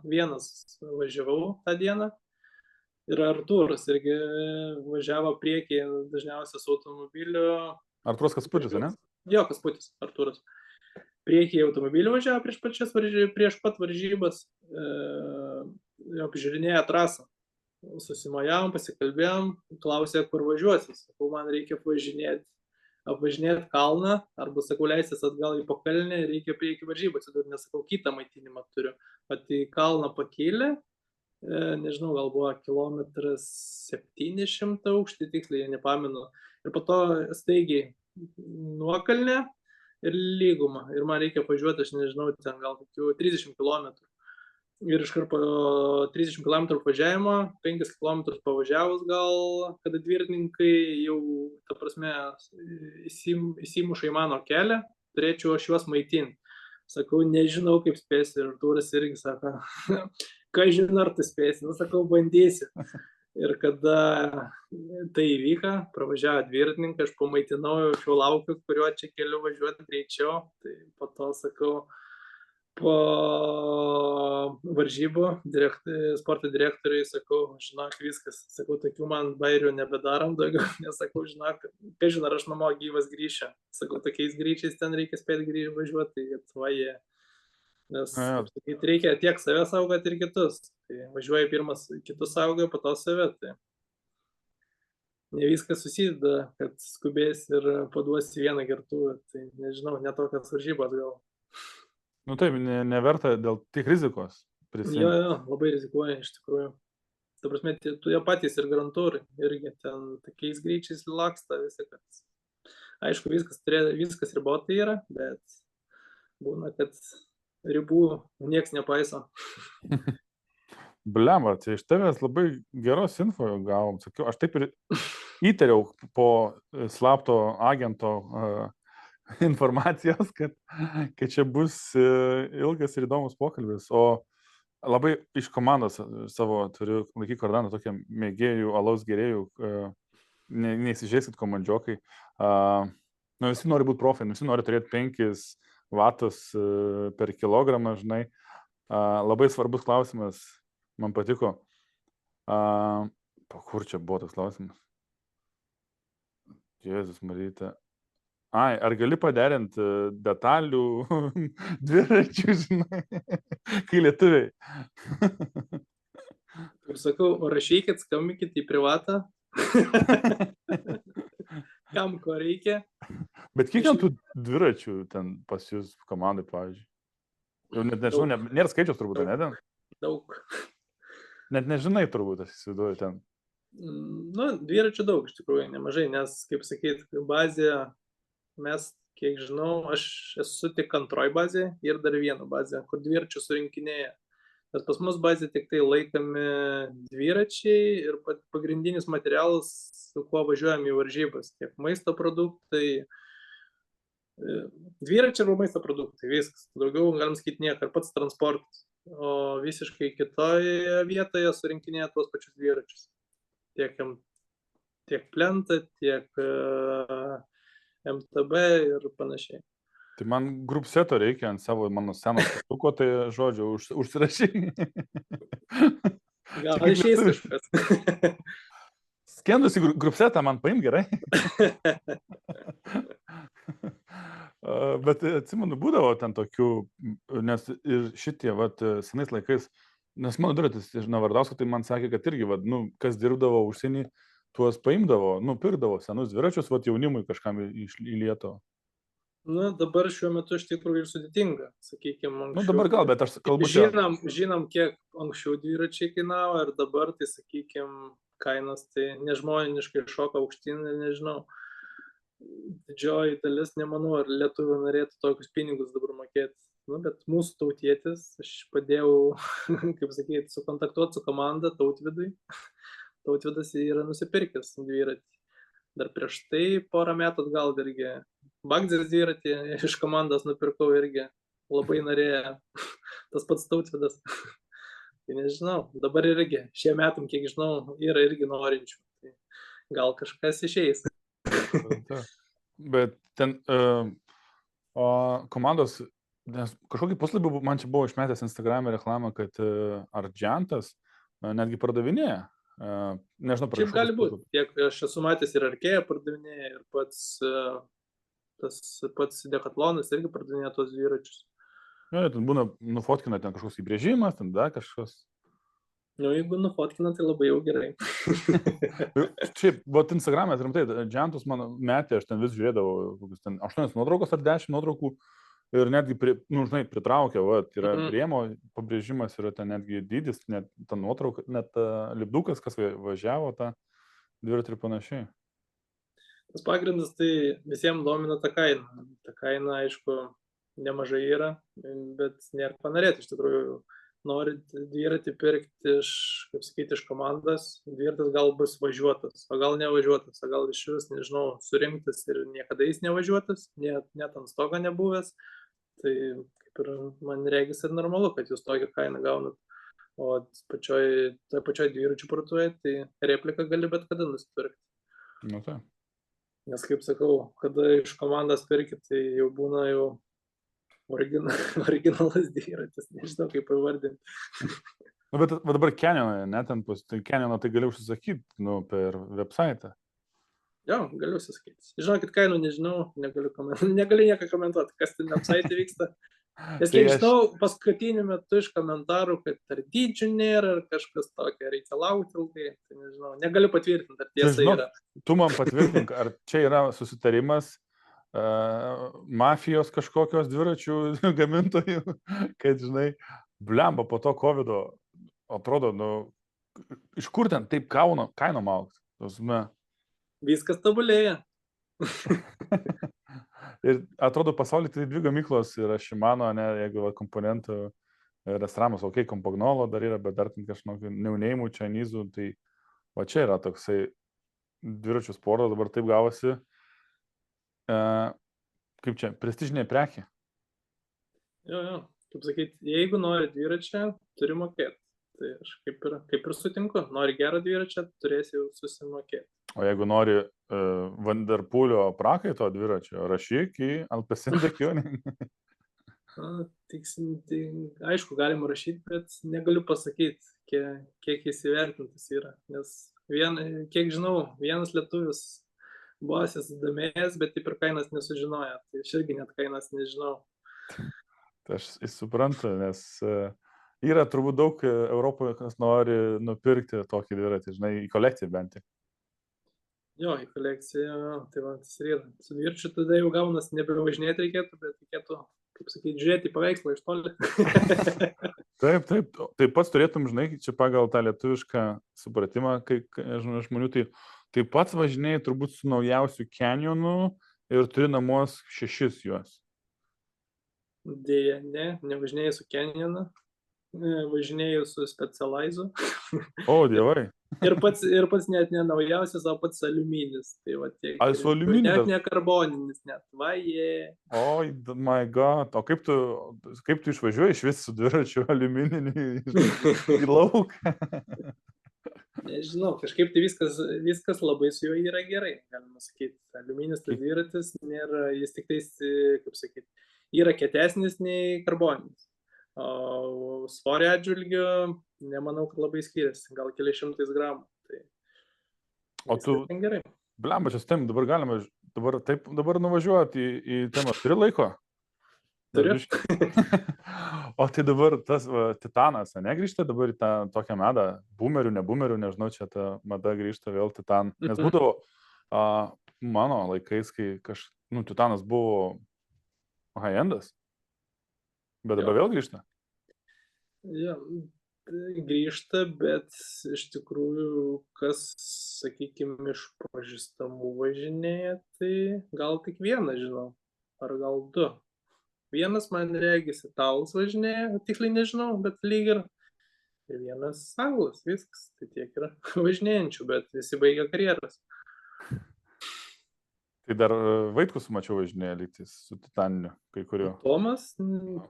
vienas važiavau tą dieną. Ir Artūras irgi važiavo priekį dažniausiai su automobiliu. Artūras Kasputis, ne? Jo, Kasputis, Artūras. Priekį automobiliu važiavo prieš pat varžybas, apžiūrinėję trasą. Susimojavom, pasikalbėjom, klausė, kur važiuosis. Sakau, man reikia apvažinėti kalną, arba sakau, leisis atgal į pakalnę, reikia priekį varžybas. Nesakau, kitą maitinimą turiu. Pat į kalną pakėlė. Nežinau, gal buvo kilometras 700 aukštį, tiksliai, nepamenu. Ir po to staigiai nuokalnė ir lyguma. Ir man reikia važiuoti, aš nežinau, ten gal kokių 30 km. Ir iškart po 30 km važiavimo, 5 km pavažiavus gal, kada dviratininkai jau, ta prasme, įsimuša į mano kelią, turėčiau aš juos maitinti. Sakau, nežinau, kaip spėsi. Ir Artūras irgi sako, ką žinai, ar tu spėsi? Sakau, bandysi. Ir kada tai įvyko, pravažiavo dviratininką, aš pamaitinau, jau laukiu, kuriuo čia keliu važiuoti greičiau. Tai po to sakau, po varžybų sporto direktoriui sakau, žinok, viskas, sakau, tokių man bairių nebedarom daugiau, nesakau, žinok, kažin ar aš namo gyvas grįšiu, sakau, tokiais greičiais ten reikia spėti grįžti važiuoti, tai atvaje, nes, kaip sakyti, reikia tiek save saugoti ir kitus, tai važiuoji pirmas kitus saugoji, po to save, tai ne viskas susideda, kad skubės ir paduosi vieną gertuvę, tai nežinau, netokias varžybas gal. Nu taip, neverta dėl tik rizikos prisimti. Jo, labai rizikuoja iš tikrųjų. Ta prasme, tu jie patys ir garantūrai, irgi ten tokiais greičiais laksta visą, kad aišku, viskas ribotai yra, bet būna, kad ribų nieks nepaiso. Blemba, tai iš tavęs labai geros info gavom, sakiau, aš taip ir įtariau po slapto agento informacijos, kad čia bus ilgas ir įdomus pokalbis, o labai iš komandos savo turiu laikyti kordaną tokią mėgėjų, alaus gerėjų, neįsižeiskit komandžiokai, nu, visi nori būti profai, visi nori turėti 5 vatus per kilogramą, žinai, labai svarbus klausimas, man patiko, kur čia buvo toks klausimas? Jėzus Maryte. Ar gali paderinti detalių dviračių, žinai, kai lietuviai? Kaip sakau, rašykit, skambinkit į privatą. Kam ko reikia. Bet kiek tų dviračių ten pas jūs komandai, pavyzdžiui? Jau net nežinau, nėra skaičiaus turbūt, ne ten? Daug. Net nežinai turbūt, aš įsivaizduoju ten. Nu, dviračių daug, iš tikrųjų, nemažai, nes, kaip sakyt, bazė, mes, kiek žinau, aš esu tik antroj bazė ir dar vieną bazę, kur dviračių surinkinėja. Bet pas mus bazė tik tai laikomi dviračiai ir pagrindinis materialas, su kuo važiuojam į varžybas, tiek maisto produktai, dviračiai arba maisto produktai, viskas. Daugiau, galim sakyti, nieko, ir pats transportas. O visiškai kitoje vietoje surinkinėja tuos pačius dviračius. Tiek plentą, tiek MTB ir panašiai. Tai man grupseto reikia ant savo mano senos patuko, tai žodžiu, užsirašy. Gal išeis kažkas. Skendus į grupsetą man paim gerai. Bet atsimenu, būdavo ten tokių, nes ir šitie, senais laikais, nes mano duratis iš Navardausko, tai man sakė, kad irgi, kas dirbdavo užsienį, tuos paimdavo, pirkdavo senus dviračius, jaunimui kažkam į Lietuvą. Nu, dabar šiuo metu iš tikrųjų ir sudėtinga, sakykime, anksčiau. Nu, dabar gal, bet aš kalbu čia. Žinom, kiek anksčiau dviračiai kainavo ir dabar, tai sakykime, kainos tai nežmoniškai šoka aukštyn, nežinau. Didžioji dalis, nemanau, ar lietuvių norėtų tokius pinigus dabar mokėti. Nu, bet mūsų tautietis, aš padėjau, kaip sakyti, sukontaktuoti su komanda Tautvidui. Tautvidas yra nusipirkęs dviratį. Dar prieš tai porą metų atgal irgi Bagdzės dviratį iš komandos nupirkau irgi. Labai norėjo tas pats Tautvidas. Tai nežinau, dabar irgi, šie metam, kiek žinau, yra irgi norinčių. Tai gal kažkas išeis. Bet ten komandos, nes kažkokį puslapį man čia buvo išmetęs Instagram'e reklamą, kad Argentas netgi pardavinėja. Nežinau, Šiaip gali būti. Tiek aš esu matęs ir Arkėja pardavinėja, ir pats Dekatlonas irgi pardavinėja tos dviračius. Ja, ten būna nufotkina ten kažkoks įbrėžimas, ten dar kažkas. Nu, jeigu nufotkina, tai labai jau gerai. Šiaip, Instagram'e, rimtai, Argentus man metė, aš ten vis žiūrėdavau, kokius ten 8 nuotraukos ar 10 nuotraukų. Ir netgi, pritraukia, yra rėmo pabrėžimas, yra ten netgi dydis, net ta nuotrauka, net lipdukas, kas važiavo tą dviratį ir panašiai. Tas pagrindas tai visiems domina ta kaina. Ta kaina, aišku, nemažai yra, bet nėra ko norėti. Iš tikrųjų, norint dviratį pirkti iš, kaip sakyti, iš komandos, dviratis gal bus važiuotas, o gal nevažiuotas, o gal iš vis, nežinau, surinktas ir niekada jis nevažiuotas, net ant stogo nebuvęs. Tai kaip ir man regis ir normalu, kad jūs tokią kainą gaunat. O toj pačioj dviračių parduotuvėje, tai repliką gali bet kada nusipirkti. Nu tai. Nes, kaip sakau, kada iš komandos pirkit, tai jau būna jau originalus dviratis, nežinau kaip pavardinti. Nu, bet va dabar Canyoną, ne, ten Canyoną tai gali užsisakyti, nu, per website. Jo, galiu susakyti. Žinokit, kainų nežinau, negaliu nieko komentuoti, kas ten website vyksta. Nes kiek žinau, paskutiniu metu iš komentarų, kad ar dydžių nėra, ar kažkas tokio reikia laukti ilgai, tai nežinau, negaliu patvirtinti, ar tiesa yra. Tu man patvirtink, ar čia yra susitarimas mafijos kažkokios dviračių gamintojų, kad, žinai, blemba po to COVID-o, atrodo, nu, iš kur ten taip kainom augs? Viskas tobulėja. Ir atrodo, pasaulyje tai 2 gamyklos yra Shimano, ne, jeigu komponentų Restramas, Compagnolo dar yra, bet dar ten kažkokių neunėjimų, činizų, tai va čia yra toksai dviračių sportas, dabar taip gavosi, kaip čia, prestižinė prekė. Jo, kaip sakyti, jeigu nori dviračią, turi mokėti. Tai aš kaip ir sutinku, nori gerą dviračią, turėsi jau susimokėti. O jeigu nori Vanderpulio prakaito dviračio, rašyk į Alpesindekionį. Aišku, galima rašyti, bet negaliu pasakyti, kiek jis įvertintas yra. Nes kiek žinau, vienas lietuvis buvo susidomėjęs, bet taip ir kainas nesužinoja. Tai aš irgi net kainas nežinau. Tai aš suprantu, nes yra turbūt daug Europoje, kas nori nupirkti tokį dviratį, žinai, į kolekciją bent. Jo, į kolekciją, tai va, tas ir yra. Su dviračiu tada jau gaunas nebevažinėti reikėtų, bet reikėtų, kaip sakyti, žiūrėti į paveikslą iš toli. Taip. Tai pats turėtum, žinai, čia pagal tą lietuvišką supratimą, kai žmonių, tai pats važinėjai turbūt su naujausiu Canyonu ir turi namuos 6 juos. Dėja, nevažinėjai su Canyonu, važinėjau su Specializeu. O, dievai. Ir pats net ne naujausias, o pats aliuminis. Tai va tiek. Ar su aliuminiu? Net ne karboninis, net. Oi, my god. O kaip tu išvažiuoji iš vis su dviračiu aliumininį į lauką? Nežinau, kažkaip tai viskas labai su juo yra gerai, galima sakyti. Aliuminis tas dviratis nėra, jis tik tais, kaip sakyti, yra kietesnis nei karboninis. O svorio atžvilgiu, nemanau, kad labai skiriasi, gal keliais šimtais gramų. Tai o tu, gerai. Blemba, čia stem, dabar galima, dabar nuvažiuoti į temą. Turi laiko? Turiu. O tai dabar tas Titanas, negrįžta dabar į tą tokią madą, boomerių, ne boomerių, nežinau, čia ta mada grįžta vėl Titan. Nes būdavo mano laikais, kai Titanas buvo high-endas. Bet dabar vėl grįžta? Ja, grįžta, bet iš tikrųjų, kas, sakykime, iš pažįstamų važinėja, tai gal tik vieną žinau, ar gal 2. Vienas, man regis, italas važinėja, tiksliai nežinau, bet lyg ir vienas anglas, viskas, tai tiek yra važinėjančių, bet visi baigia karjeras. Tai dar Vaitkus mačiau važinėja lygtis su Titaniniu, kai kuriuo. Tomas,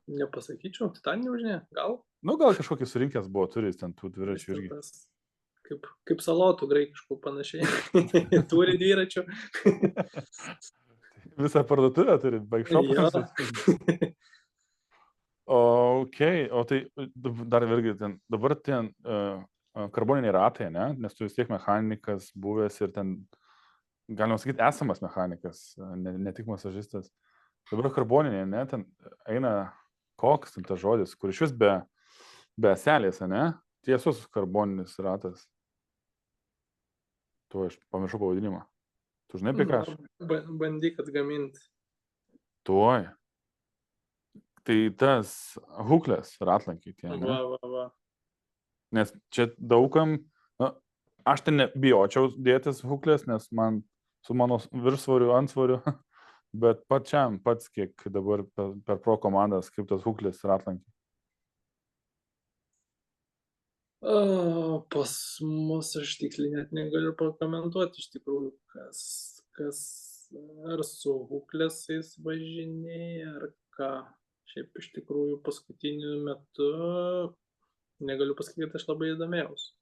nepasakyčiau, Titaninį važinėja, gal? Gal kažkokį surinkęs buvo, turės ten tų dviračių irgi. Kaip salotų graikiškų panašiai, turi dviračių. Visą parduotuvę turi, baigšopą. O tai dar irgi dabar ten karboniniai ratai, ne? Nes tu vis tiek mechanikas buvęs ir ten, galima sakyti, esamas mechanikas, ne tik masažistas. Dabar karboniniai, ne? Ten eina koks ten tas žodis, kur iš vis be eselės, ne? Tiesus karboninis ratas. Tu aš pamiršau pavadinimą. Tu žinai apie ką aš? Bandyk atgaminti. Tuoj. Tai tas huklės ratlankiai tie, ne? Va. Nes čia daugam, aš ten bijočiau dėtis huklės, nes man su mano viršsvoriu, antsvoriu, bet pats kiek dabar per pro komandas, kaip tas huklės ratlankiai. Pas mus aš tiksliai net negaliu pakomentuoti, iš tikrųjų, kas ar su huklėsais važinėja, ar ką. Šiaip iš tikrųjų paskutiniu metu negaliu pasakyti, kad aš labai įdomėjausi.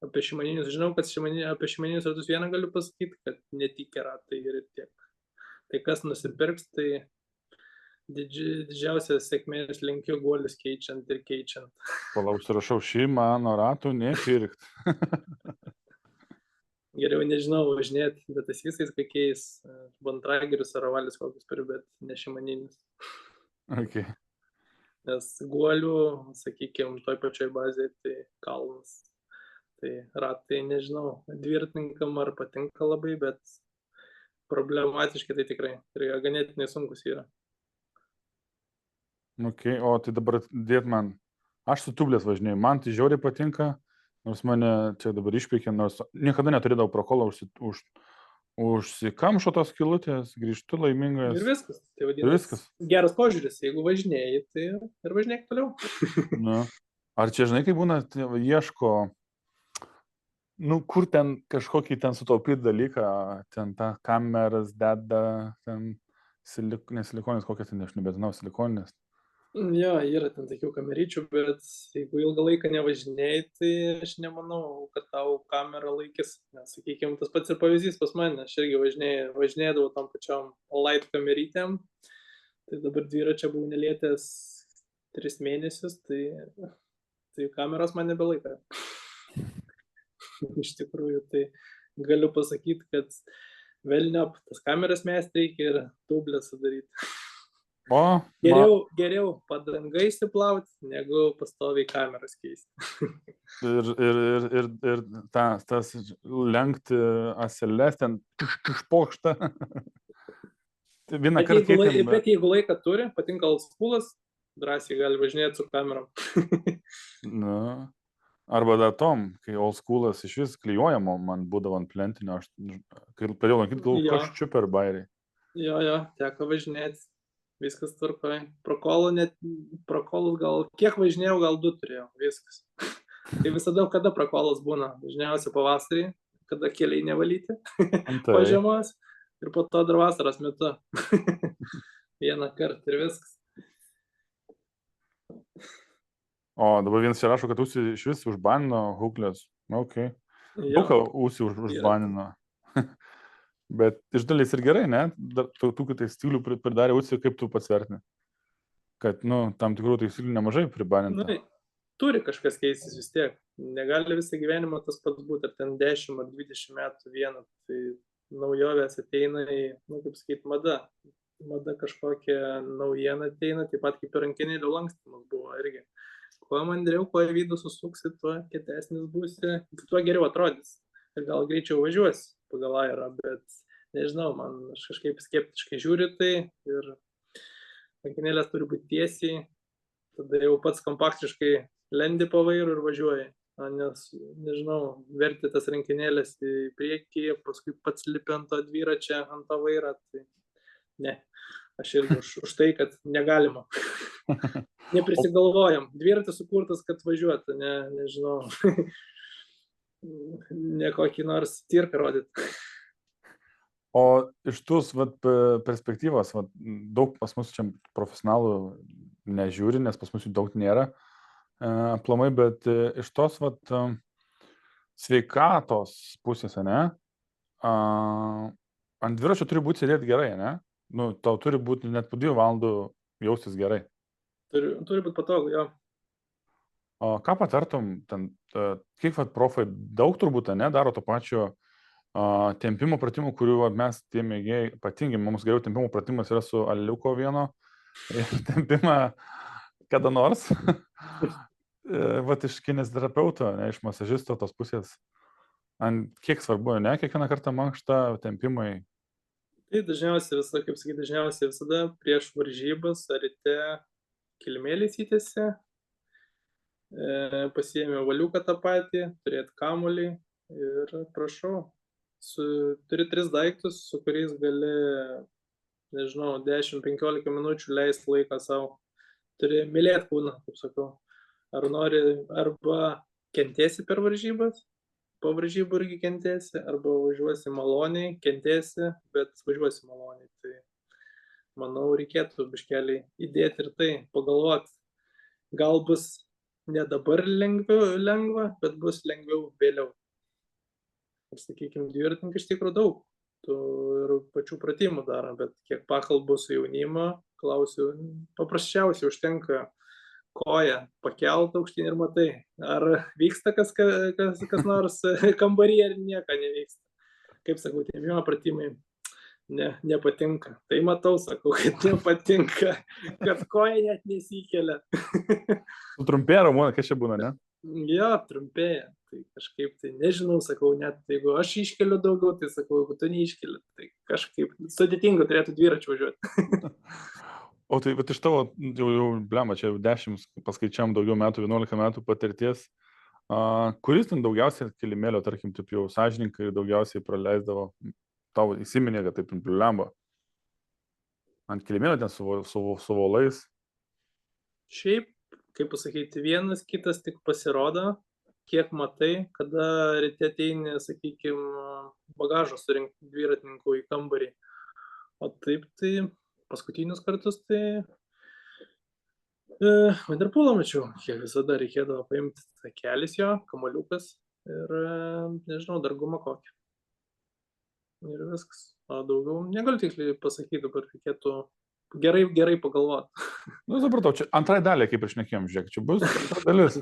Apie šimaninius, žinau, kad apie šimaninius ratus vieną galiu pasakyti, kad netik yra, tai ir tiek. Tai kas nusipirks, tai didžiausias sėkmės linkiu guolius keičiant ir keičiant. Palauk, surašau Shimano ratų nepirkt. Geriau nežinau važinėti, bet tas visais kokiais bantragerius ar ovalis kokius turiu, bet ne šimaninius. Okay. Nes guolių, sakykime, toj pačioj bazėje, tai kalnas. Tai ratai, nežinau, dviratininkam ar patinka labai, bet problematiški tai tikrai. Ir jie ganėtinai sunkus yra. Okay. O tai dabar dėt man, aš su tublės važinėjau, man tai žiauriai patinka, nors mane čia dabar išpeikė, nors niekada neturėdavau prokolą užsikamšo tos skylutės, grįžtu laimingas. Ir viskas. Tai vadinasi, geras požiūris, jeigu važinėjai, tai ir važinėk toliau. Nu. Ar čia, žinai, kai būna, ieško, kur ten kažkokį ten sutaupyti dalyką, ten tą kameras deda, ten nesilikonis, kokias ten, aš nebežinau, silikoninės. Jo, yra ten tokių kameryčių, bet jeigu ilgą laiką nevažinėjai, tai aš nemanau, kad tau kamera laikys. Nes, sakykime, tas pats ir pavyzdys pas mane, aš irgi važinėdavau tam pačiom light kamerytėm, tai dabar dviračio buvau nelietęs 3 mėnesius, tai kameros man nebelaika. Iš tikrųjų, tai galiu pasakyti, kad velniop, tas kameras mest reikia ir tublę sudaryti. O, geriau padangai įsiplauti, negu pastoviai kameras keisti. Ir tas lenkti aseles ten išpokštą. Vieną kartą keitėm. Bet jeigu laiką turi, patinka oldschoolas, drąsiai gali važinėti su kamerom. Nu, arba datom, kai oldschoolas iš vis klijuojamo, man būdavo ant plentinio, aš kai pradėjau lankyti, galvoju, kas čia per bairiai. Jo, teko važinėti. Viskas tvarkoja. Prokolus gal, kiek važinėjau, gal 2 turėjau, viskas. Tai visada, kada prokolas būna, dažniausiai pavasarį, kada keliai nevalyti, po žiemos ir po to dar vasaros metu. Vieną kartą ir viskas. O dabar vienas čia rašo, kad Usi iš vis užbanino Huklės. Ok. Buką Usi užbanino. Bet iš dalies ir gerai, ne? Tokių taisyklių pridarė Usi, kaip tu pats vertini? Kad, tam tikrų taisyklių nemažai pribaninta. Turi kažkas keistis vis tiek. Negali visą gyvenimą tas pats būti, ar ten 10 ar 20 metų vieną. Tai naujovės ateina į, kaip sakyti, mada. Mada kažkokia naujiena ateina, taip pat kaip ir rankinėlių lankstymas buvo irgi. Kuo mandriau, kuo vidų susuksi, tuo kietesnis būsi, tuo geriau atrodys. Ir gal greičiau važiuosi pagal airą, bet nežinau, man aš kažkaip skeptiškai žiūriu tai ir rankinėlės turi būti tiesiai, tada jau pats kompaktiškai lendi po vairu ir važiuoji, nes, nežinau, verti tas rankinėlės į priekį, paskui pats lipi ant to dviračio, ant to vairą, tai ne, aš irgi už tai, kad negalima. Neprisigalvojam, dviratis sukurtas, kad važiuotų, nežinau. Ne kokį nors cirką rodyti. O iš tus perspektyvos, daug pas mus čia profesionalų nežiūri, nes pas mus jų daug nėra aplamai, bet iš tos sveikatos pusės, ne? Ant dviračio turi būti sėdėti gerai, ne? Tau turi būti net po 2 valandų jaustis gerai. Turi būti patogu, jo. O ką patartum, kiek profai daug turbūt, ne, daro to pačio tempimo pratimų, kuriuo mes tie mėgėjai patingim, mums geriau tempimo pratimas yra su aliuko vieno ir tempimą kada nors, iš kineziterapeuto, ne, iš masažisto tos pusės, kiek svarbu, ne, kiekvieną kartą mankštą tempimai. Tai dažniausiai visada prieš varžybas ar ryte kilimėlį įsitėsi, pasiėmė valiuką tą patį, turėti kamuolį ir prašau, turi 3 daiktus, su kuriais gali, nežinau, 10-15 minučių leisti laiką savo. Turi mylėti kūną, kaip sakau. Ar nori, arba kentėsi per varžybas, po varžybų irgi kentėsi, arba važiuosi maloniai, kentėsi, bet važiuosi maloniai. Tai manau, reikėtų biškelį įdėti ir tai, pagalvoti. Gal bus ne dabar lengva, bet bus lengviau vėliau. Ir, sakykime, dviratininkai iš tikrųjų daug ir pačių pratimų daro, bet kiek pakalbų su jaunimu, klausiu, paprasčiausiai užtenka koją pakelt aukštyn ir matai, ar vyksta kas nors kambaryje ar nieko nevyksta. Kaip sakau, tie mimo pratimai nepatinka. Tai matau, sakau, kad nepatinka, kad koja net nesikelia. Sutrumpėja Ramūna, kas čia būna, ne? Jo, trumpėja. Tai kažkaip, tai nežinau, sakau, net jeigu aš iškeliu daugiau, tai sakau, jeigu tu neiškeli, tai kažkaip sudėtinga turėtų dviračiu važiuoti. O tai, bet iš tavo, jau blema, čia jau 10, paskaičiam daugiau metų, 11 metų patirties, kuris ten daugiausiai kilimėlio, tarkim, taip jau sąžininkai daugiausiai praleisdavo, tau įsiminė, kad taip blema, ant kilimėlio ten su volais? Šiaip, kaip pasakyti, vienas kitas tik pasirodo, kiek matai, kada ryte ateini, sakykime, bagažą surinkti dviratininkų į kambarį. O taip, tai paskutinius kartus, tai vanderpolą mačiau, kiek visada reikėdavo paimti takelis jo, kamaliukas ir, nežinau, dar gumą kokią. Ir viskas. O daugiau negaliu tiksliai pasakyti, dabar reikėtų gerai pagalvoti. Nu, supratau, čia antrai dalė, kaip ir šnekėjom, žiūrėk, čia bus dalis.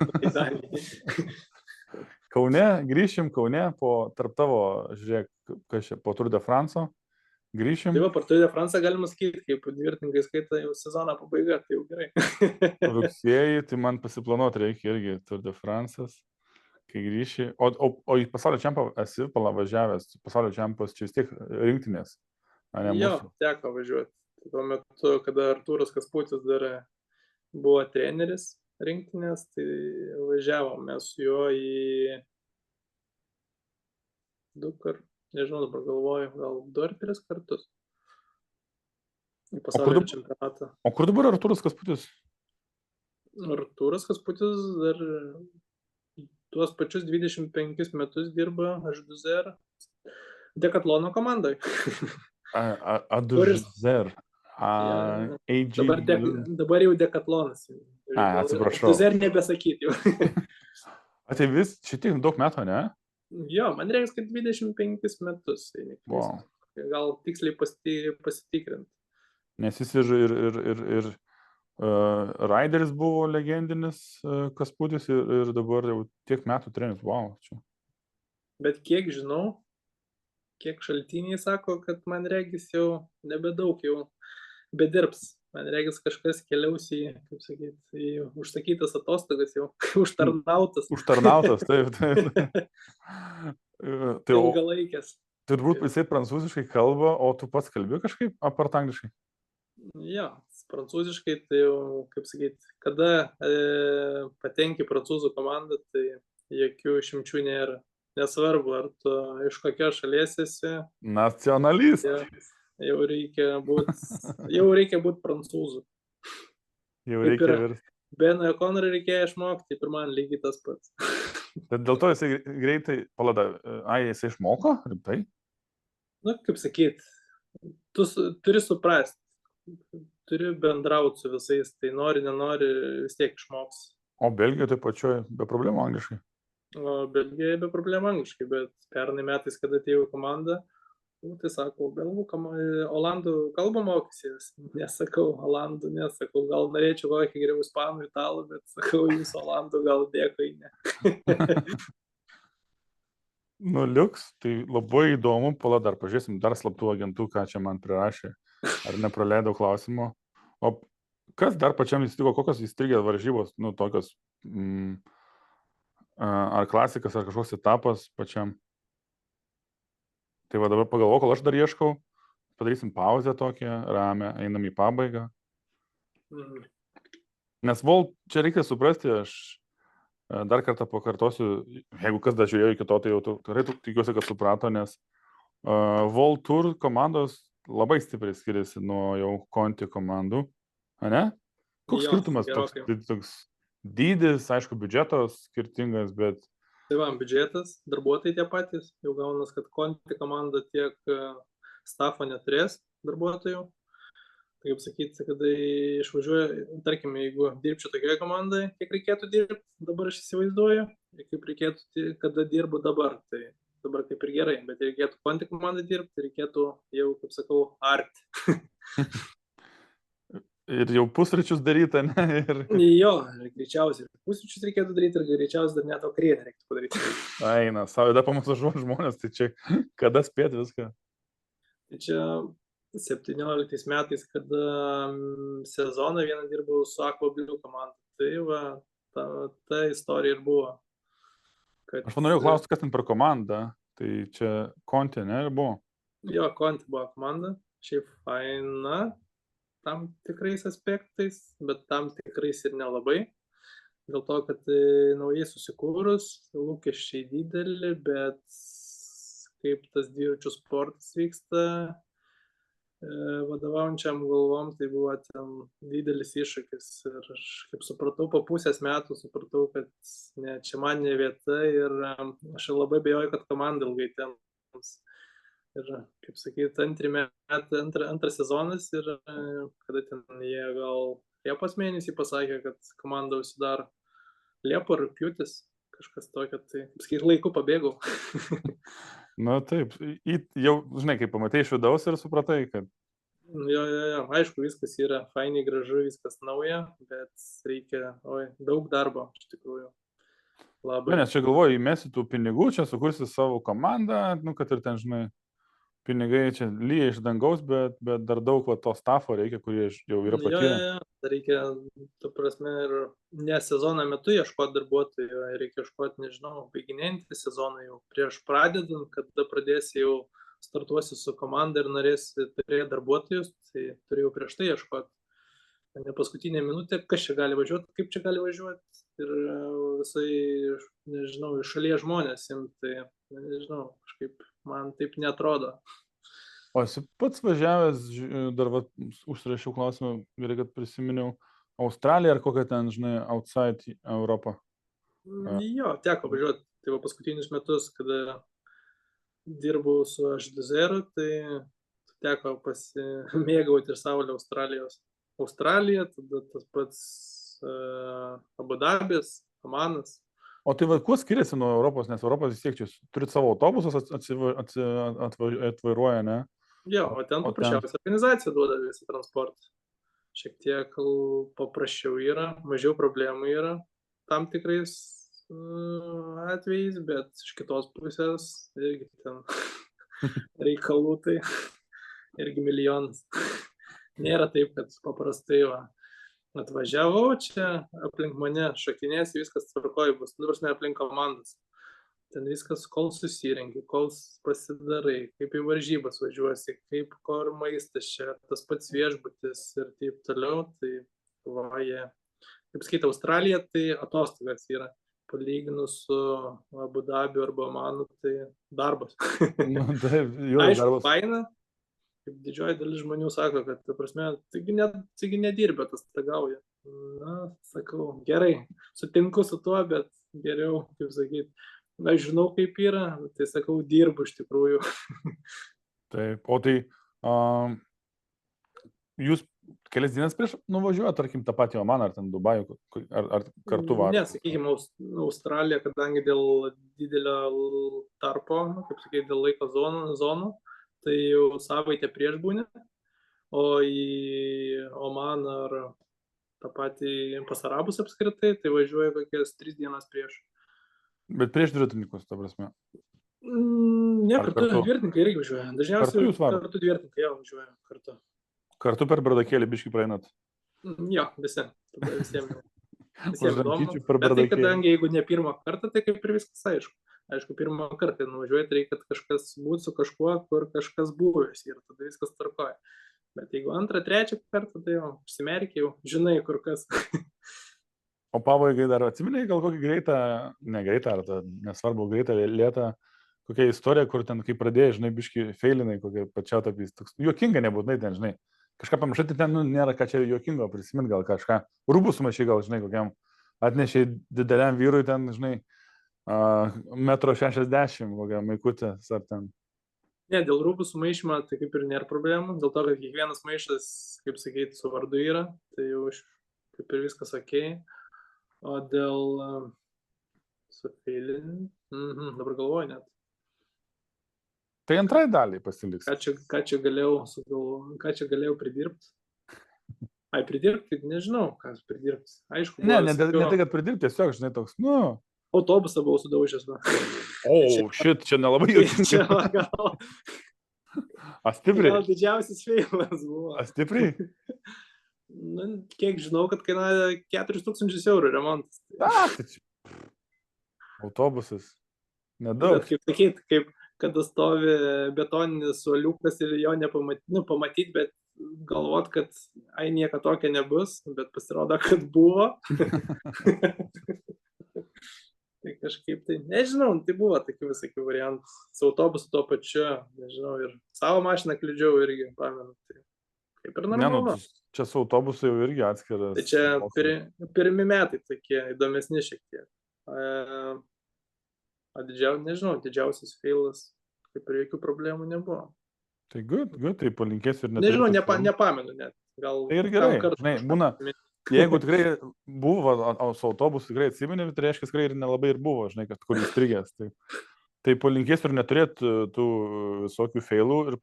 Kaune, grįšim Kaune tarp tavo, žiūrėk, kas čia, po Tour de France. Grįšim. Tai va, per Tour de France galima sakyti, kaip dviratininkai skaita jau sezono pabaiga, tai jau gerai. Rugsėjį, tai man pasiplanuoti reikia irgi Tour de France, kai grįši. O į pasaulio čempą esi palavažiavęs, pasaulio čempas čia vis tiek rinktinės. Jo, teko važiuoti. Tuo metu, kada Artūras Kasputis dar buvo treneris rinktinės, tai važiavom mes su juo į 2 kartus. Nežinau, dabar galvoju, gal 2 ar 3 kartus į pasaulio čempionatą. O kur dabar Artūras Kasputis? Artūras Kasputis dar tuos pačius 25 metus dirba H2R Decatlono komandai. H2R. Dabar jau Decatlonas. Atsiprašau. H2R nebesakyti jau. Tai vis šitiek daug metų, ne? Jo, man reikia, kad 25 metus. Wow. Gal tiksliai pasitikrinti. Nes jis ir Raideris buvo legendinis Kasputis ir dabar jau tiek metų treneris. Wow. Čia. Bet kiek žinau, kiek šaltiniai sako, kad man regis jau nebedaug jau bedirbs. Man regis kažkas keliaus į, kaip sakyti, į užsakytas atostogas jau, užtarnautas. Užtarnautas, taip. Ilgalaikės. Turbūt jisai prancūziškai kalba, o tu pats kalbi kažkaip, apart angliškai? Jo, prancūziškai tai jau, kaip sakyti, kada patenki prancūzų komandą, tai jokių išimčių nėra. Nesvarbu, ar tu iš kokios šalies esi. Nacionalistas. Jau reikia būti prancūzų. Jau reikia virsti. Beno O'Connor reikėjo išmokti, ir man lygiai tas pats. Bet dėl to jisai greitai, jisai išmoko, rimtai? Nu, kaip sakyt, tu turi suprasti, turi bendrauti su visais, tai nori, nenori, vis tiek išmoks. O Belgijoje tai pačioje be problemų angliškai? O Belgijoje be problemų angliškai, bet pernai metais, kada atėjau į komandą, tai sakau, olandų kalbą mokysies, nesakau, olandų nesakau, gal norėčiau kokį geriau ispanų, italų, bet sakau, jūs olandų gal dėkui, ne. Nu, liuks, tai labai įdomu, pala dar pažiūrėsim, dar slaptų agentų, ką čia man prirašė, ar nepraleidau klausimo. O kas dar pačiam įstrigo, kokios įstrigė varžybos, nu, tokios, ar klasikas, ar kažkoks etapas pačiam? Tai va dabar pagalvoju, kol aš dar ieškau, padarysim pauzę tokią, ramę, einam į pabaigą. Nes čia reikia suprasti, aš dar kartą pakartosiu, jeigu kas dar žiūrėjo iki to, tai jau tikrai tikiuosi, kad suprato, nes World Tour komandos labai stipriai skiriasi nuo jau Conti komandų, ne? Koks skirtumas toks dydis, aišku, biudžetas skirtingas, bet Tai va, biudžetas, darbuotojai tie patys, jau gaunas, kad Conti komanda tiek stafo neturės darbuotojų. Tai kaip sakyti, kada išvažiuoja, tarkim, jeigu dirbčiau tokioje komandai, kiek reikėtų dirbti, dabar aš įsivaizduoju, ir kaip reikėtų, kada dirbu dabar, tai dabar kaip ir gerai, bet reikėtų Conti komandai dirbti, reikėtų jau, kaip sakau, arti. Ir jau pusryčius daryta, ne? Ir... Jo, greičiausiai ir pusryčius reikėtų daryti, ir greičiausiai dar net vakarienę reikėtų padaryti. Eina, savo, tada pamasažuoti žmonės, tai čia kada spėti viską. Tai čia 17 metais, kada sezoną vieną dirbau su Aquabliu komanda. Tai va, ta istorija ir buvo. Kad... Aš norėjau klausti, kas ten per komandą. Tai čia Conti, ne, ir buvo? Jo, Conti buvo komanda. Šiaip faina tam tikrais aspektais, bet tam tikrais ir nelabai. Dėl to, kad naujai susikūrus, lūkesčiai dideli, bet kaip tas dviračių sportas vyksta, vadovaujančiam galvom, tai buvo ten didelis iššūkis. Ir aš, kaip supratau, po pusės metų supratau, kad ne, čia man ne vieta ir aš labai bejoju, kad komanda ilgai temps. Ir, kaip sakyti, antras sezonas ir kada ten jie gal Liepos mėnesį pasakė, kad komanda užsidaro Liepa ar rugpjūtis, kažkas tokio, tai, kaip sakyti, laiku pabėgau. Na taip, jau, žinai, kaip pamatai iš vidaus ir supratai, kad... Jo, aišku, viskas yra fainiai, gražu, viskas nauja, bet reikia, daug darbo, iš tikrųjų. Labai. Nes čia galvoju, įmesi tų pinigų, čia sukursi savo komandą, nu, kad ir ten, žinai, pinigai čia lyja iš dangaus, bet dar daug va, to stafo reikia, kurie jau yra patyrę. Reikia, tu prasme, ir ne sezono metu ieškoti darbuotojų, reikia ieškoti, nežinau, baiginėjantį sezoną jau prieš pradedant, kada pradėsi jau startuosi su komanda ir norėsi turėti darbuotojus, tai turėjau prieš tai ieškoti. Ne paskutinė minutė, kas čia gali važiuoti, kaip čia gali važiuoti ir visai, nežinau, iš šalies žmonės imti, tai, nežinau, kažkaip man taip neatrodo. O esi pats važiavęs, dar va, užsirašiau klausimą, gerai, kad prisiminiau, Australiją ar kokią ten, žinai, outside Europą? Jo, teko važiuoti, tai va paskutinius metus, kada dirbau su H2R, tai teko pasimėgauti ir saulę Australijos. Australija, tada tas pats Abu Dabis, Omanas. O tai va, kuo skiriasi nuo Europos, nes Europos vis tiek čia turit savo autobusus atvairuoja, ne? Jo, o ten paprasčiausia organizacija duoda visą transportą. Šiek tiek paprasčiau yra, mažiau problemų yra tam tikrais atvejais, bet iš kitos pusės irgi ten reikalų, tai irgi milijonas. Nėra taip, kad paprastai va, atvažiavau čia, aplink mane šakinės, viskas tvarkoja bus, prasme, aplink komandas. Ten viskas, kol susirenki, kol pasidarai, kaip į varžybas važiuosi, kaip kur maistas čia, tas pats viešbutis ir taip toliau, tai va, jie, kaip skaita, Australija, tai atostogas yra, palyginus su Abu Dabiu arba Omanu, tai darbas. Nu, taip, jo, aišku, darbas. faina, kaip didžioji dalis žmonių sako, kad, ta prasme, taigi nedirbė, tas tagauja. Na, sakau, gerai, sutinku su tuo, bet geriau, kaip sakyti, aš žinau, kaip yra, tai sakau, dirbu iš tikrųjų. Taip, o tai jūs kelias dienas prieš nuvažiuoja, tarkim, tą patį Omaną ar ten Dubajų, ar kartu vakarą? Ne, sakykime, Australija, kadangi dėl didelio tarpo, kaip sakyti, dėl laiko zonų, tai jau savaitę prieš būni, o į Omaną ar tą patį pas arabus apskritai, tai važiuoja kokias 3 dienas prieš. Bet prieš dviratininkus, ta prasme? Ne, kartu dviratininkai irgi važiuoja. Dažniausiai kartu dviratininkai jau važiuoja kartu. Kartu per bardakėlį biškį praeinat? Jo, visi. Tada visiems įdomu. Bet tai, kadangi jeigu ne pirmą kartą, tai kaip ir viskas aišku. Aišku, pirmą kartą nuvažiuojate, reikia, kad kažkas būtų su kažkuo, kur kažkas buvęs ir tada viskas tvarkoja. Bet jeigu antrą, trečią kartą, tai jau užsimerkiau, žinai, kur kas. O pabaigai dar atsiminiai gal kokį greitą, ne greitą, ar nesvarbu, greitą, lėtą, kokia istorija, kur ten, kai pradėjai, žinai, biški feilinai, kokia pačia tapys, toks juokinga nebūtinai ten, žinai, kažką pamiršai, ten, nu, nėra ką čia juokingo, prisimint gal kažką, rūbus sumašiai gal, žinai, kokiam atnešiai dideliam vyrui ten, žinai, 1,60 m, kokią maikutės ar ten. Ne, dėl rūbų sumaišymą tai kaip ir nėra problemų, dėl to, kad kiekvienas maišas, kaip sakyti, su vardu yra, tai jau kaip ir viskas okei. O dėl sufeilinį, dabar galvoju net. Tai antrai daliai pasiliks. Ką čia galėjau pridirbti? Ai, pridirbti, nežinau, kas pridirbti. Aišku, Ne, buvo ne visokių. tai, kad pridirbti, tiesiog, žinai, toks, Autobusą buvau sudaužęs. Va. čia nelabai Čia juokinga. gal, A stipriai? gal didžiausias feilas buvo. A stipriai? Nu, kiek žinau, kad kainuoja 4000 eurų remontas. Tai čia. Autobusas. Nedaug. Bet kaip sakyt, kaip kada stovi betoninis suoliukas ir jo pamatyti, bet galvot, kad nieko tokio nebus, bet pasirodo, kad buvo. Tai kažkaip tai, nežinau, tai buvo tokių visokių variantų. Su autobusu tuo pačiu, nežinau, ir savo mašiną kliudžiau irgi, pamenu. Tai kaip ir normalu. Čia su autobusu jau irgi atskiras. Tai čia pirmi metai tokie įdomesni šiek tiek. Didžiausias feilas, kaip ir jokių problemų nebuvo. Tai good, tai palinkėsiu ir nežinau, nepamenu net. Gal tai ir gerai, žinai, būna, jeigu tikrai buvo su autobusu tikrai atsimeni, tai reiškia, tikrai ir nelabai ir buvo, žinai, kad kur įstrigęs. Tai palinkėsiu ir neturėt tų visokių feilų ir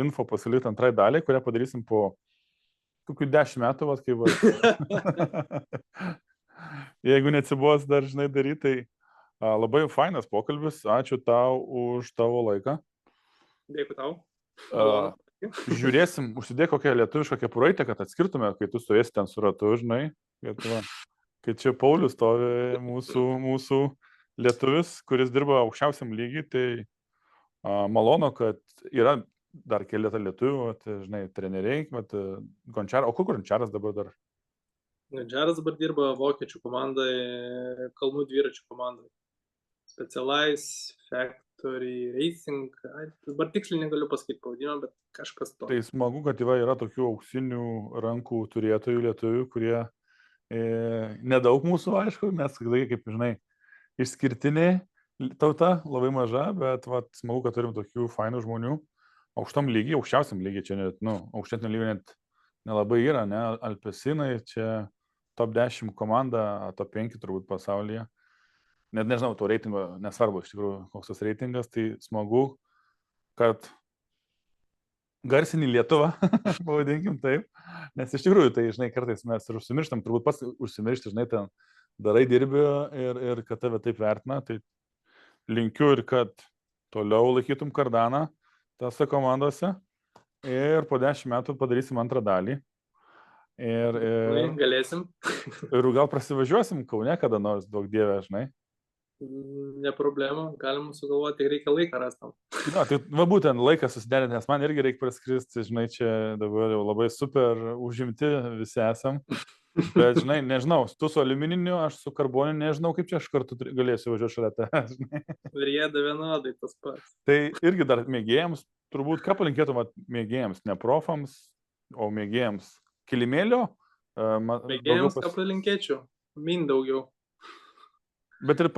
info pasilikti antrai daliai, kurią padarysim po kokių 10 metų, kai jeigu neatsibos dar, žinai, daryti, tai labai fainas pokalbis, ačiū tau už tavo laiką. Dėkui tau. Žiūrėsim, užsidėk kokią lietuvišką kepuraitę, kad atskirtume, kai tu stovėsi ten su ratu, žinai, kai čia Paulius stovi mūsų lietuvis, kuris dirba aukščiausiam lygiai, tai malonu, kad yra dar keletą lietuvių, žinai, treneriai, Gončiaras, o kur Gončiaras dabar dar? Gončiaras dabar dirba vokiečių komandai, kalnų dviračių komandai. Specialized Factory Racing, dabar tiksliai negaliu pasakyti pavadinimą, bet kažkas to. Tai smagu, kad yra tokių auksinių rankų turėtojų lietuvių, kurie nedaug mūsų, aišku, mes, kaip žinai, išskirtinė tauta, labai maža, bet smagu, kad turim tokių fainų žmonių. Aukščiausiam lygiai, čia net, aukštesnio lygio net nelabai yra, ne, Alpesinai, čia top 10 komanda, top 5 turbūt pasaulyje. Net nežinau, to reitingo nesvarbu, iš tikrųjų, koks tas reitingas, tai smagu, kad garsini Lietuvą, pavadinkim taip, nes iš tikrųjų, tai, žinai, kartais mes ir užsimirštam, turbūt pats užsimiršti, žinai, ten darai dirbi ir kad tave taip vertina, tai linkiu ir kad toliau laikytum kardaną tose komandose ir po 10 metų padarysim antrą dalį. Galėsim. Ir gal prasivažiuosim Kaune kada nors, daug dievė, žinai. Ne problema, galim sugalvoti, reikia laiką rastam. Tai būtent laiką susiderinti, nes man irgi reikia praskristi, žinai, čia dabar jau labai super užimti visi esam. Bet, žinai, nežinau, tu su aliumininiu, aš su karboniniu, nežinau, kaip čia aš kartu galėsiu važiuoti šalia tavęs, žinai. Ir jie da vienodai tas pats. Tai irgi dar mėgėjams, turbūt ką palinkėtum mėgėjams, ne profams, o mėgėjams kilimėlio. Mėgėjams ką palinkėčiau, min daugiau. Bet ir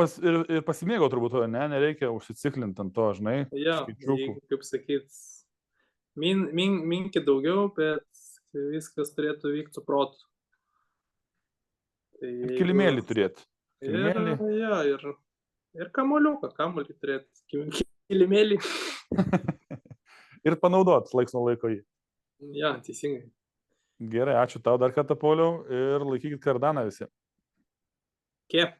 pasimėgau turbūt, nereikia užsiciklinti ant to, žinai. Ja, kaip sakyt, minki daugiau, bet viskas turėtų vykti su protu. Ir kilimėlį turėti. Ir kamuolį turėti. Kilimėlį. Ir panaudoti laiks nuo laiko jį. Ja, teisingai. Gerai, ačiū tau dar kartą, Pauliau, ir laikykit kardaną visi. Kiek?